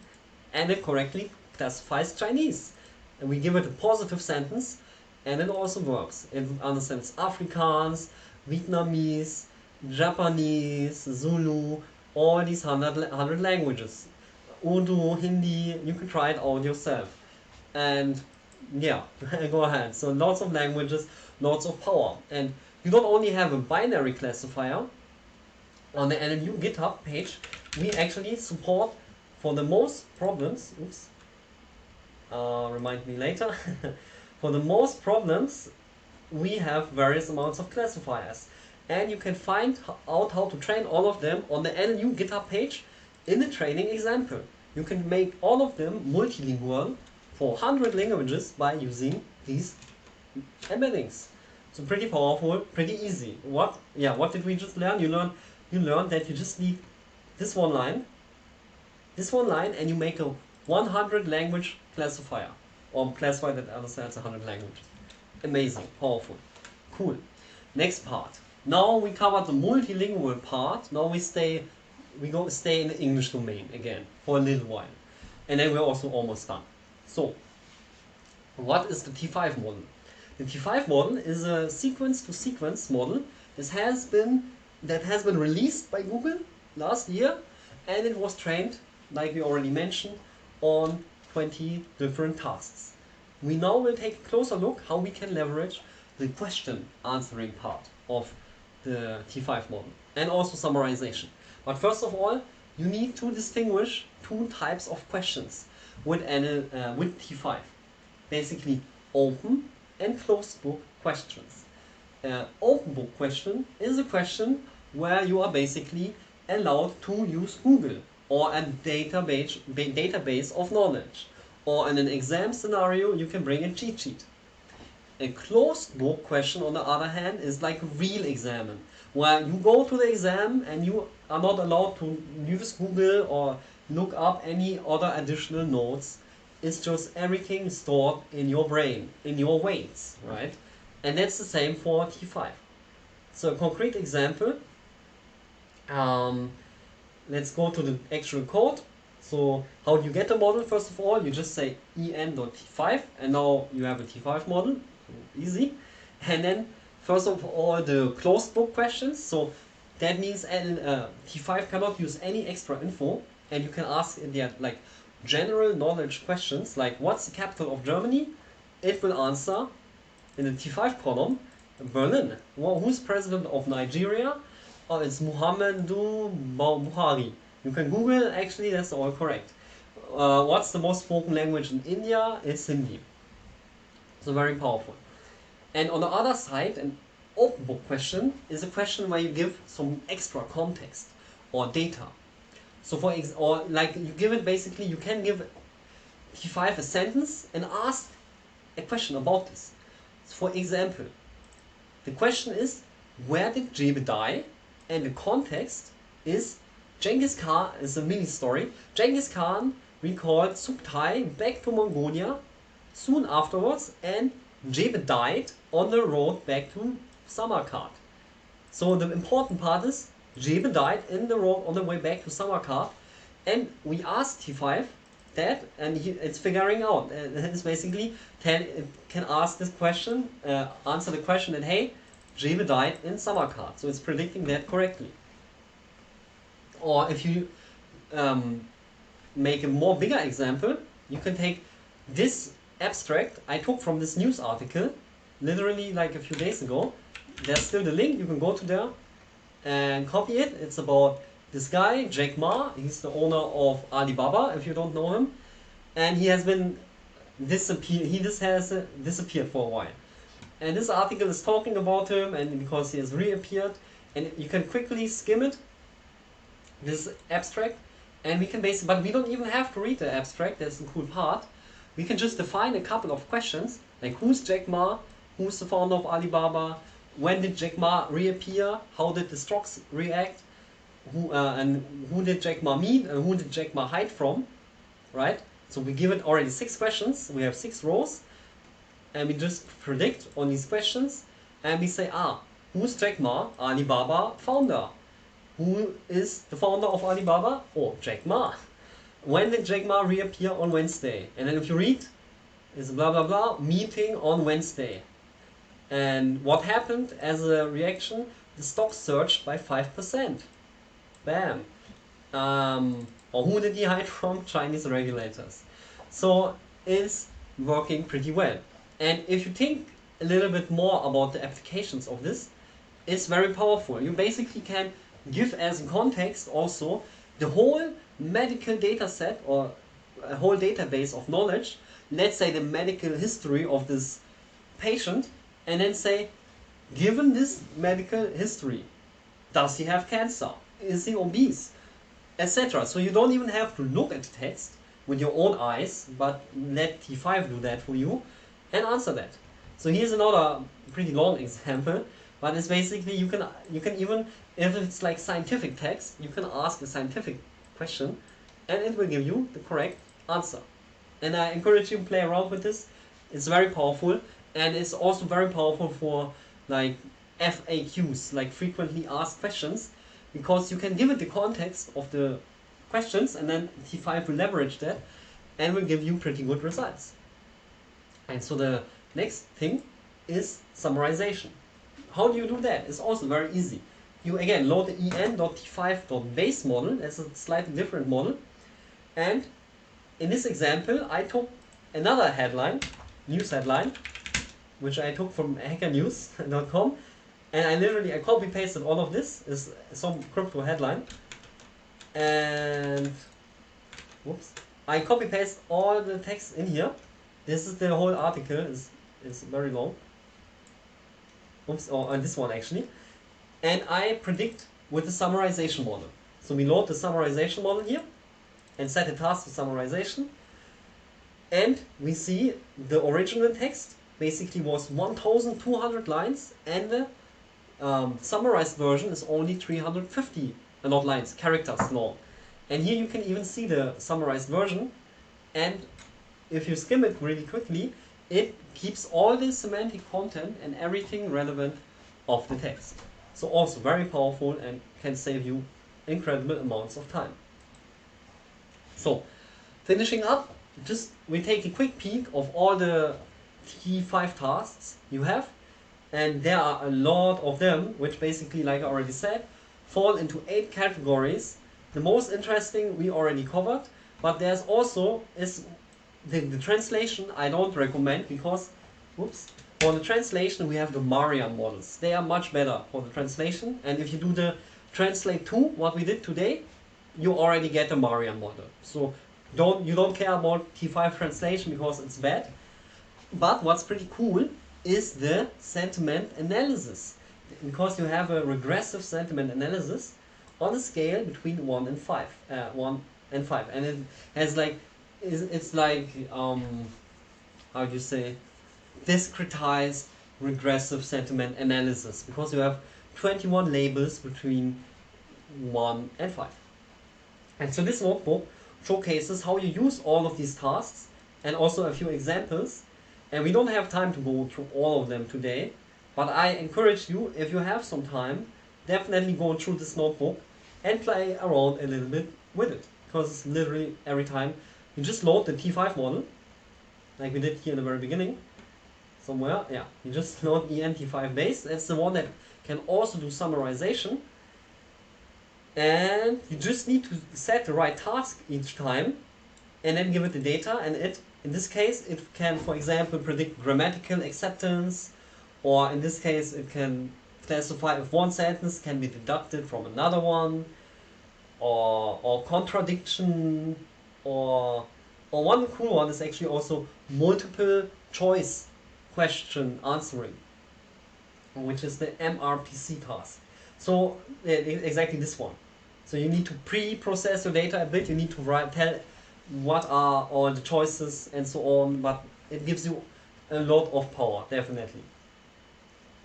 and it correctly classifies Chinese. And we give it a positive sentence, and it also works. It understands Afrikaans, Vietnamese, Japanese, Zulu, all these 100 languages. Urdu, Hindi, you can try it out yourself. And yeah, go ahead. So lots of languages, lots of power. And you don't only have a binary classifier. On the NLU GitHub page, we actually support for the most problems, remind me later, for the most problems we have various amounts of classifiers. And you can find out how to train all of them on the NLU GitHub page in the training example. You can make all of them multilingual for 100 languages by using these embeddings. So pretty powerful, pretty easy. What did we just learn? You learned that you just need this one line, and you make a 100 language classifier, or classifier that understands 100 languages. Amazing, powerful, cool. Next part. Now we covered the multilingual part. Now we stay in the English domain again for a little while, and then we're also almost done. So, what is the T5 model? The T5 model is a sequence-to-sequence model. This has been released by Google last year, and it was trained, like we already mentioned, on 20 different tasks. We now will take a closer look how we can leverage the question answering part of the T5 model, and also summarization. But first of all, you need to distinguish two types of questions with T5. Basically, open and closed book questions. Open book question is a question where you are basically allowed to use Google or a database of knowledge. Or in an exam scenario, you can bring a cheat sheet. A closed book question, on the other hand, is like a real exam, where you go to the exam and you are not allowed to use Google or look up any other additional notes. It's just everything stored in your brain, in your weights, right? And that's the same for T5. So a concrete example, let's go to the actual code. So how do you get the model? First of all, you just say en.t5, and now you have a T5 model. Easy. And then first of all, the closed book questions. So that means T5 cannot use any extra info, and you can ask in there like general knowledge questions like what's the capital of Germany? It will answer in the T5 column Berlin. Well, who's president of Nigeria? Oh, it's Muhammadu Buhari. You can Google, actually that's all correct. What's the most spoken language in India? It's Hindi. So very powerful. And on the other side, an open book question is a question where you give some extra context or data. So like you give it basically, you can give T5 a sentence and ask a question about this. So for example, the question is, where did Jebe die? And the context is Genghis Khan is a mini story. Genghis Khan recalled Suktai back to Mongolia soon afterwards, and Jebe died on the road back to Samarkand. So the important part is Jebe died on the way back to Samarkand, and we asked T5 that, and it's figuring out. It's basically can ask this question, answer the question that hey, Jebe died in Samarkand. So it's predicting that correctly. Or if you make a more bigger example, you can take this abstract I took from this news article, literally like a few days ago. There's still the link, you can go to there and copy it. It's about this guy, Jack Ma. He's the owner of Alibaba, if you don't know him. And he has been disappeared for a while. And this article is talking about him, and because he has reappeared, and you can quickly skim it this abstract, and we can basically, but we don't even have to read the abstract, that's the cool part. We can just define a couple of questions, like who's Jack Ma, who's the founder of Alibaba, when did Jack Ma reappear, how did the stocks react, and who did Jack Ma meet, and who did Jack Ma hide from, right? So we give it already 6 questions, we have 6 rows, and we just predict on these questions, and we say, who's Jack Ma, Alibaba founder? Who is the founder of Alibaba? Oh, Jack Ma. When did Jack Ma reappear on Wednesday? And then if you read, it's blah blah blah, meeting on Wednesday. And what happened as a reaction? The stock surged by 5%. Bam. Or who did he hide from? Chinese regulators. So it's working pretty well. And if you think a little bit more about the applications of this, it's very powerful. You basically can give as context also the whole medical data set or a whole database of knowledge, let's say the medical history of this patient, and then say, given this medical history, does he have cancer? Is he obese? Etc. So you don't even have to look at the text with your own eyes, but let T5 do that for you and answer that. So here's another pretty long example, but it's basically you can even, if it's like scientific text, you can ask a scientific question and it will give you the correct answer. And I encourage you to play around with this. It's very powerful, and it's also very powerful for like FAQs, like frequently asked questions, because you can give it the context of the questions and then T5 will leverage that and will give you pretty good results. And so the next thing is summarization. How do you do that? It's also very easy. You again load the en.t5.base model, that's a slightly different model, and in this example I took another headline, news headline, which I took from hackernews.com, and I copy pasted all of this, is some crypto headline, and whoops, I copy paste all the text in here. This is the whole article, is very long. Oops, or this one actually. And I predict with the summarization model. So we load the summarization model here and set a task to summarization. And we see the original text basically was 1200 lines, and the summarized version is only 350, not lines, characters long. And here you can even see the summarized version, and if you skim it really quickly, it keeps all the semantic content and everything relevant of the text. So also very powerful and can save you incredible amounts of time. So finishing up, just we take a quick peek of all the T5 tasks you have, and there are a lot of them, which basically, like I already said, fall into 8 categories. The most interesting we already covered, but there's also the translation I don't recommend, because for the translation we have the Marian models. They are much better for the translation, and if you do the translate to what we did today, you already get a Marian model. So you don't care about T5 translation because it's bad. But what's pretty cool is the sentiment analysis, because you have a regressive sentiment analysis on a scale between 1 and 5, and it has like, it's like how do you say, discretized regressive sentiment analysis, because you have 21 labels between 1 and 5. And so this notebook showcases how you use all of these tasks and also a few examples. And we don't have time to go through all of them today, but I encourage you, if you have some time, definitely go through this notebook and play around a little bit with it, because it's literally every time you just load the T5 model, like we did here in the very beginning, somewhere, yeah, you just load the T5 base. That's the one that can also do summarization, and you just need to set the right task each time and then give it the data, and in this case it can, for example, predict grammatical acceptance, or in this case it can classify if one sentence can be deducted from another one, or contradiction, or one cool one is actually also multiple choice question answering, which is the MRPC task. So exactly this one. So you need to pre-process your data a bit. You need to tell what are all the choices and so on. But it gives you a lot of power, definitely.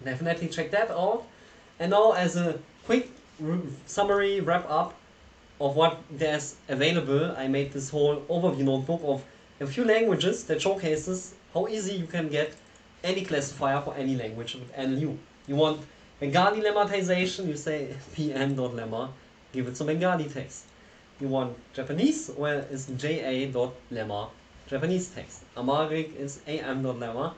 Definitely check that out. And now, as a quick summary wrap up of what there's available, I made this whole overview notebook of a few languages that showcases how easy you can get any classifier for any language with NLU. You want Bengali lemmatization, you say pn.lemma, give it some Bengali text. You want Japanese, well, it's ja.lemma, Japanese text. Amharic is am.lemma,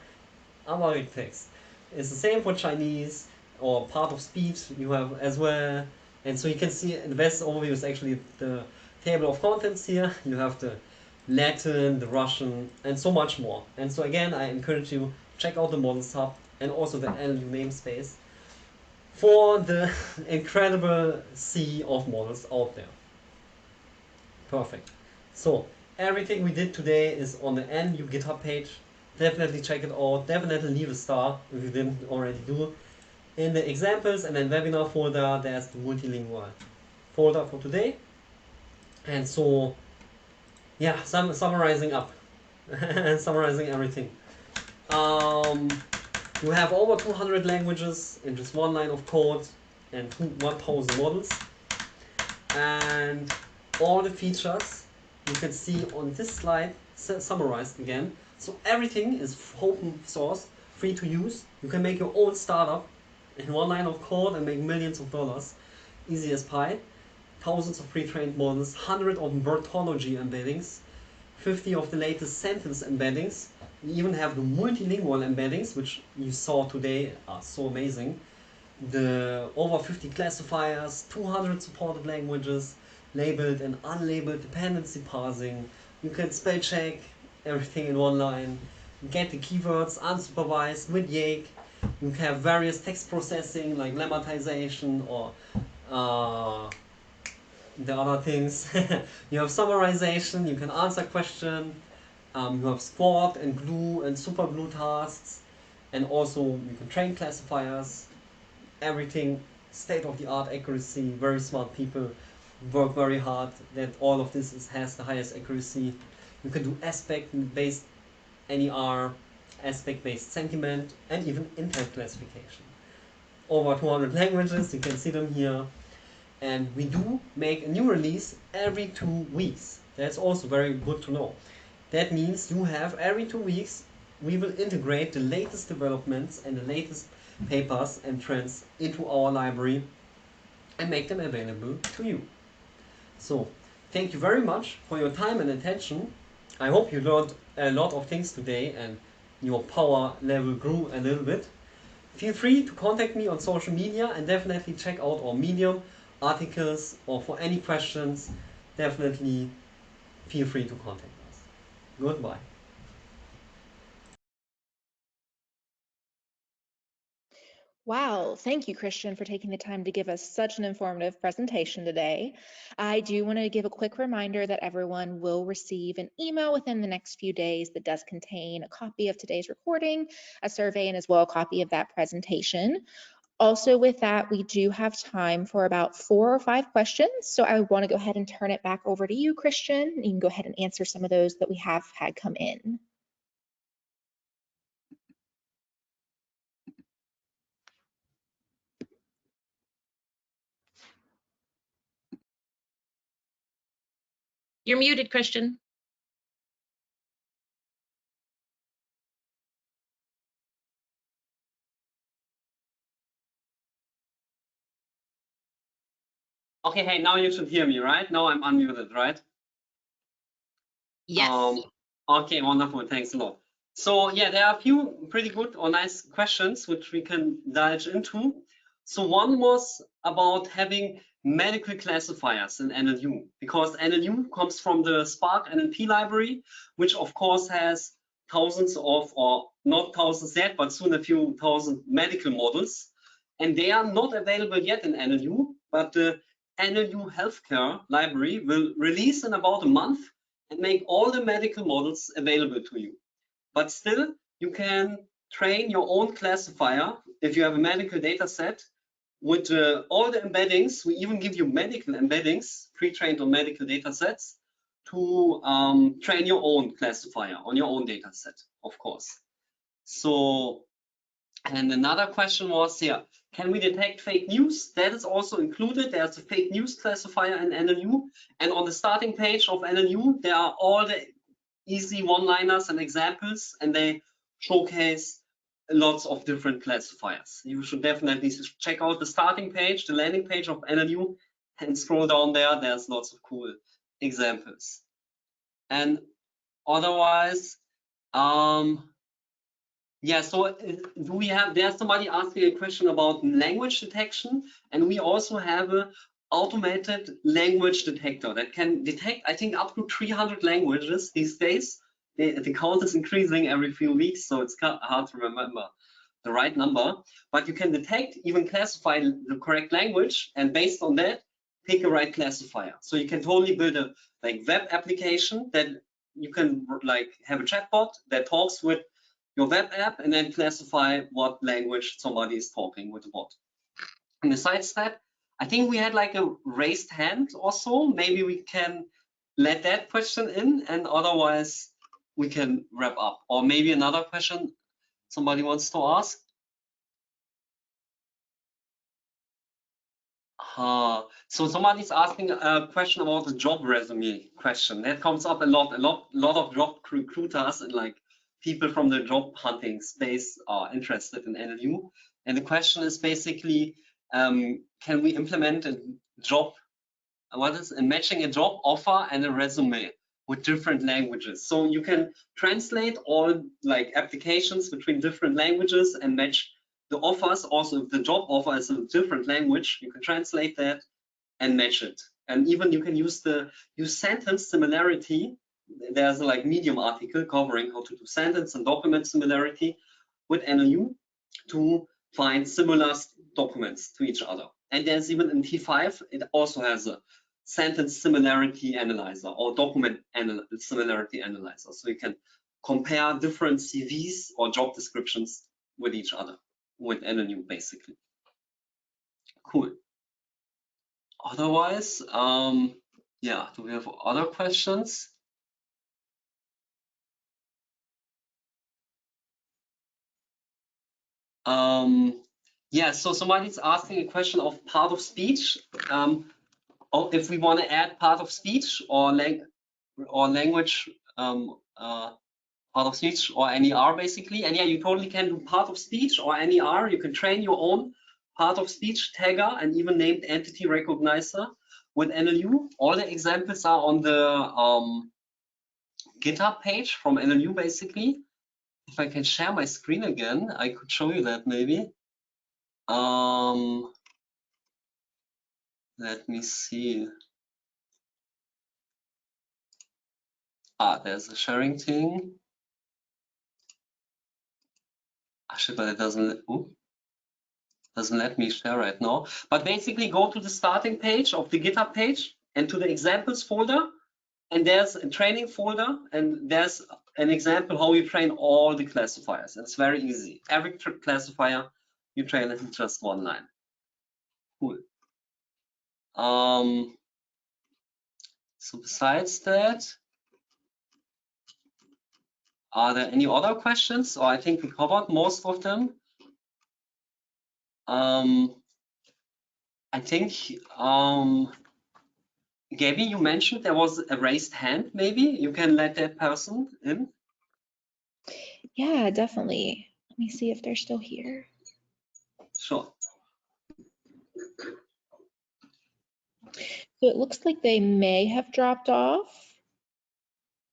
Amharic text. It's the same for Chinese or part of speech you have as well. And so you can see the best overview is actually the table of contents here. You have the Latin, the Russian, and so much more. And so again, I encourage you check out the Models Hub and also the NLU namespace for the incredible sea of models out there. Perfect. So everything we did today is on the NLU GitHub page. Definitely check it out. Definitely leave a star if you didn't already do. In the examples and then webinar folder, there's the multilingual folder for today. And so, yeah, summarizing up and summarizing everything. You have over 200 languages in just one line of code and 1,000 models. And all the features you can see on this slide summarized again. So everything is open source, free to use. You can make your own startup in one line of code and make millions of dollars, easy as pie. Thousands of pre-trained models, hundreds of wordology embeddings, 50 of the latest sentence embeddings. We even have the multilingual embeddings, which you saw today are so amazing. The over 50 classifiers, 200 supported languages, labeled and unlabeled dependency parsing. You can spell check everything in one line. Get the keywords unsupervised with Yake. You have various text processing like lemmatization or the other things. You have summarization, you can answer question, you have squat and glue and super glue tasks, and also you can train classifiers, everything state-of-the-art accuracy, very smart people work very hard that all of this has the highest accuracy. You can do aspect-based NER, aspect-based sentiment, and even intent classification. Over 200 languages, you can see them here. And we do make a new release every 2 weeks. That's also very good to know. That means you have every 2 weeks, we will integrate the latest developments and the latest papers and trends into our library and make them available to you. So, thank you very much for your time and attention. I hope you learned a lot of things today and your power level grew a little bit. Feel free to contact me on social media and definitely check out our Medium articles, or for any questions, definitely feel free to contact us. Goodbye.
Wow, thank you, Christian, for taking the time to give us such an informative presentation today. I do want to give a quick reminder that everyone will receive an email within the next few days that does contain a copy of today's recording, a survey, and as well a copy of that presentation. Also with that, we do have time for about 4 or 5 questions. So I want to go ahead and turn it back over to you, Christian. You can go ahead and answer some of those that we have had come in.
You're muted, Christian.
Okay, hey, now you should hear me, right? Now I'm unmuted, right?
Yes.
Okay, wonderful. Thanks a lot. So yeah, there are a few pretty good or nice questions which we can dive into. So one was about having medical classifiers in NLU, because NLU comes from the Spark NLP library, which of course has thousands of, or not thousands yet, but soon a few thousand medical models. And they are not available yet in NLU, but the NLU Healthcare Library will release in about a month and make all the medical models available to you. But still, you can train your own classifier if you have a medical data set with all the embeddings. We even give you medical embeddings, pre-trained on medical data sets, to train your own classifier on your own data set, of course. So, and another question was here, can we detect fake news? That is also included. There's a fake news classifier in NLU. And on the starting page of NLU, there are all the easy one-liners and examples, and they showcase lots of different classifiers. You should definitely check out the starting page, the landing page of NLU, and scroll down there. There's lots of cool examples. And otherwise, yeah, so do we have, there's somebody asking a question about language detection, and we also have a automated language detector that can detect, I think, up to 300 languages these days. The count is increasing every few weeks, so it's hard to remember the right number, but you can detect, even classify the correct language, and based on that, pick a right classifier. So you can totally build a web application that you can have a chatbot that talks with your web app and then classify what language somebody is talking with the bot. And besides that, I think we had a raised hand or so. Maybe we can let that question in, and otherwise we can wrap up. Or maybe another question somebody wants to ask. So somebody's asking a question about the job resume question. That comes up a lot of job recruiters and people from the job hunting space are interested in NLU. And the question is basically, can we implement a job, matching a job offer and a resume with different languages? So you can translate all applications between different languages and match the offers. Also, if the job offer is a different language, you can translate that and match it. And even you can use sentence similarity. There's a Medium article covering how to do sentence and document similarity with NLU to find similar documents to each other. And there's even in T5, it also has a sentence similarity analyzer or document similarity analyzer. So you can compare different CVs or job descriptions with each other with NLU basically. Cool. Otherwise, yeah, do we have other questions? Yeah, so somebody's asking a question of part of speech. If we want to add part of speech or language, part of speech or NER basically. And yeah, you totally can do part of speech or NER. You can train your own part of speech tagger and even named entity recognizer with NLU. All the examples are on the GitHub page from NLU basically. If I can share my screen again, I could show you that maybe. Let me see. There's a sharing thing. Shit, but it doesn't let me share right now. But basically go to the starting page of the GitHub page and to the examples folder. And there's a training folder and there's an example how you train all the classifiers. And it's very easy. Every classifier you train in just one line. Cool. So besides that, are there any other questions? Or I think we covered most of them. I think Gabby, you mentioned there was a raised hand. Maybe you can let that person in.
Yeah, definitely. Let me see if they're still here.
Sure.
So it looks like they may have dropped off.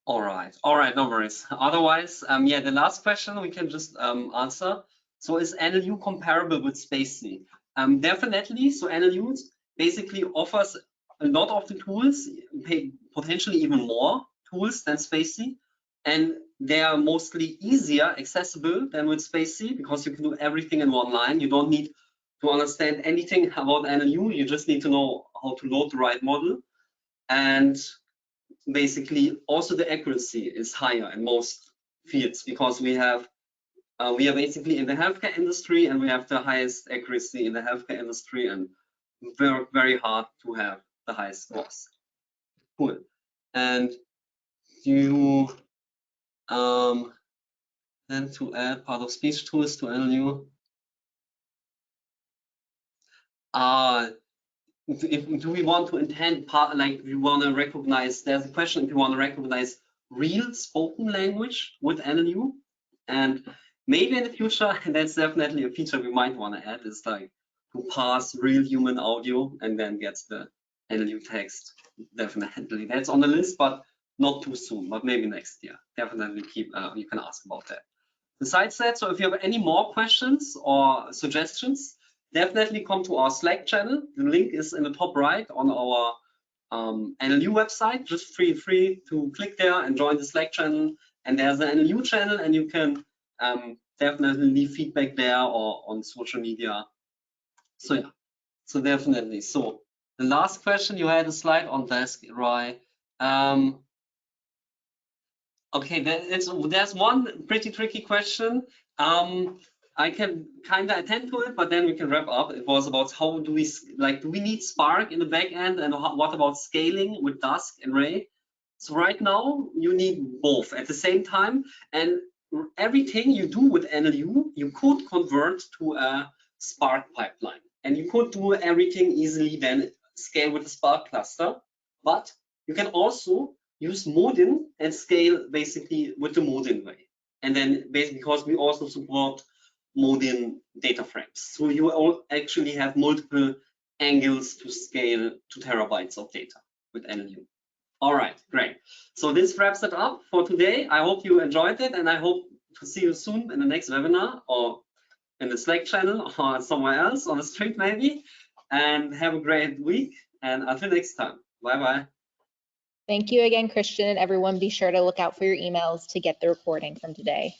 All right, no worries. Otherwise, yeah, the last question we can just answer. So is NLU comparable with Spacey? Definitely. So NLU basically offers a lot of the tools, potentially even more tools than Spacey, and they are mostly easier accessible than with Spacey because you can do everything in one line. You don't need to understand anything about NLU. You just need to know how to load the right model. And basically also the accuracy is higher in most fields because we have We are basically in the healthcare industry, and we have the highest accuracy in the healthcare industry, and very, very hard to have the highest scores. Cool. And you then to add part of speech tools to NLU. Do we want to intend part, like we want to recognize, there's a question if you want to recognize real spoken language with NLU, and maybe in the future, and that's definitely a feature we might want to add, is like to parse real human audio and then gets the NLU text. Definitely, that's on the list, but not too soon, but maybe next year. Definitely keep, you can ask about that. Besides that, so if you have any more questions or suggestions, definitely come to our Slack channel. The link is in the top right on our NLU website. Just feel free to click there and join the Slack channel. And there's an NLU channel, and you can definitely leave feedback there or on social media. So yeah, so definitely. So the last question, you had a slide on desk, right? Okay, there's one pretty tricky question. I can kind of attend to it, but then we can wrap up. It was about how do we need Spark in the back end, and what about scaling with Dusk and Ray? So right now you need both at the same time, and everything you do with NLU, you could convert to a Spark pipeline, and you could do everything easily then scale with the Spark cluster, but you can also use Modin and scale basically with the Modin way. And then basically because we also support Modin data frames. So you all actually have multiple angles to scale to terabytes of data with NLU. All right, great. So this wraps it up for today. I hope you enjoyed it, and I hope to see you soon in the next webinar or in the Slack channel or somewhere else on the street maybe. And have a great week, and until next time. Bye-bye.
Thank you again, Christian, and everyone be sure to look out for your emails to get the recording from today.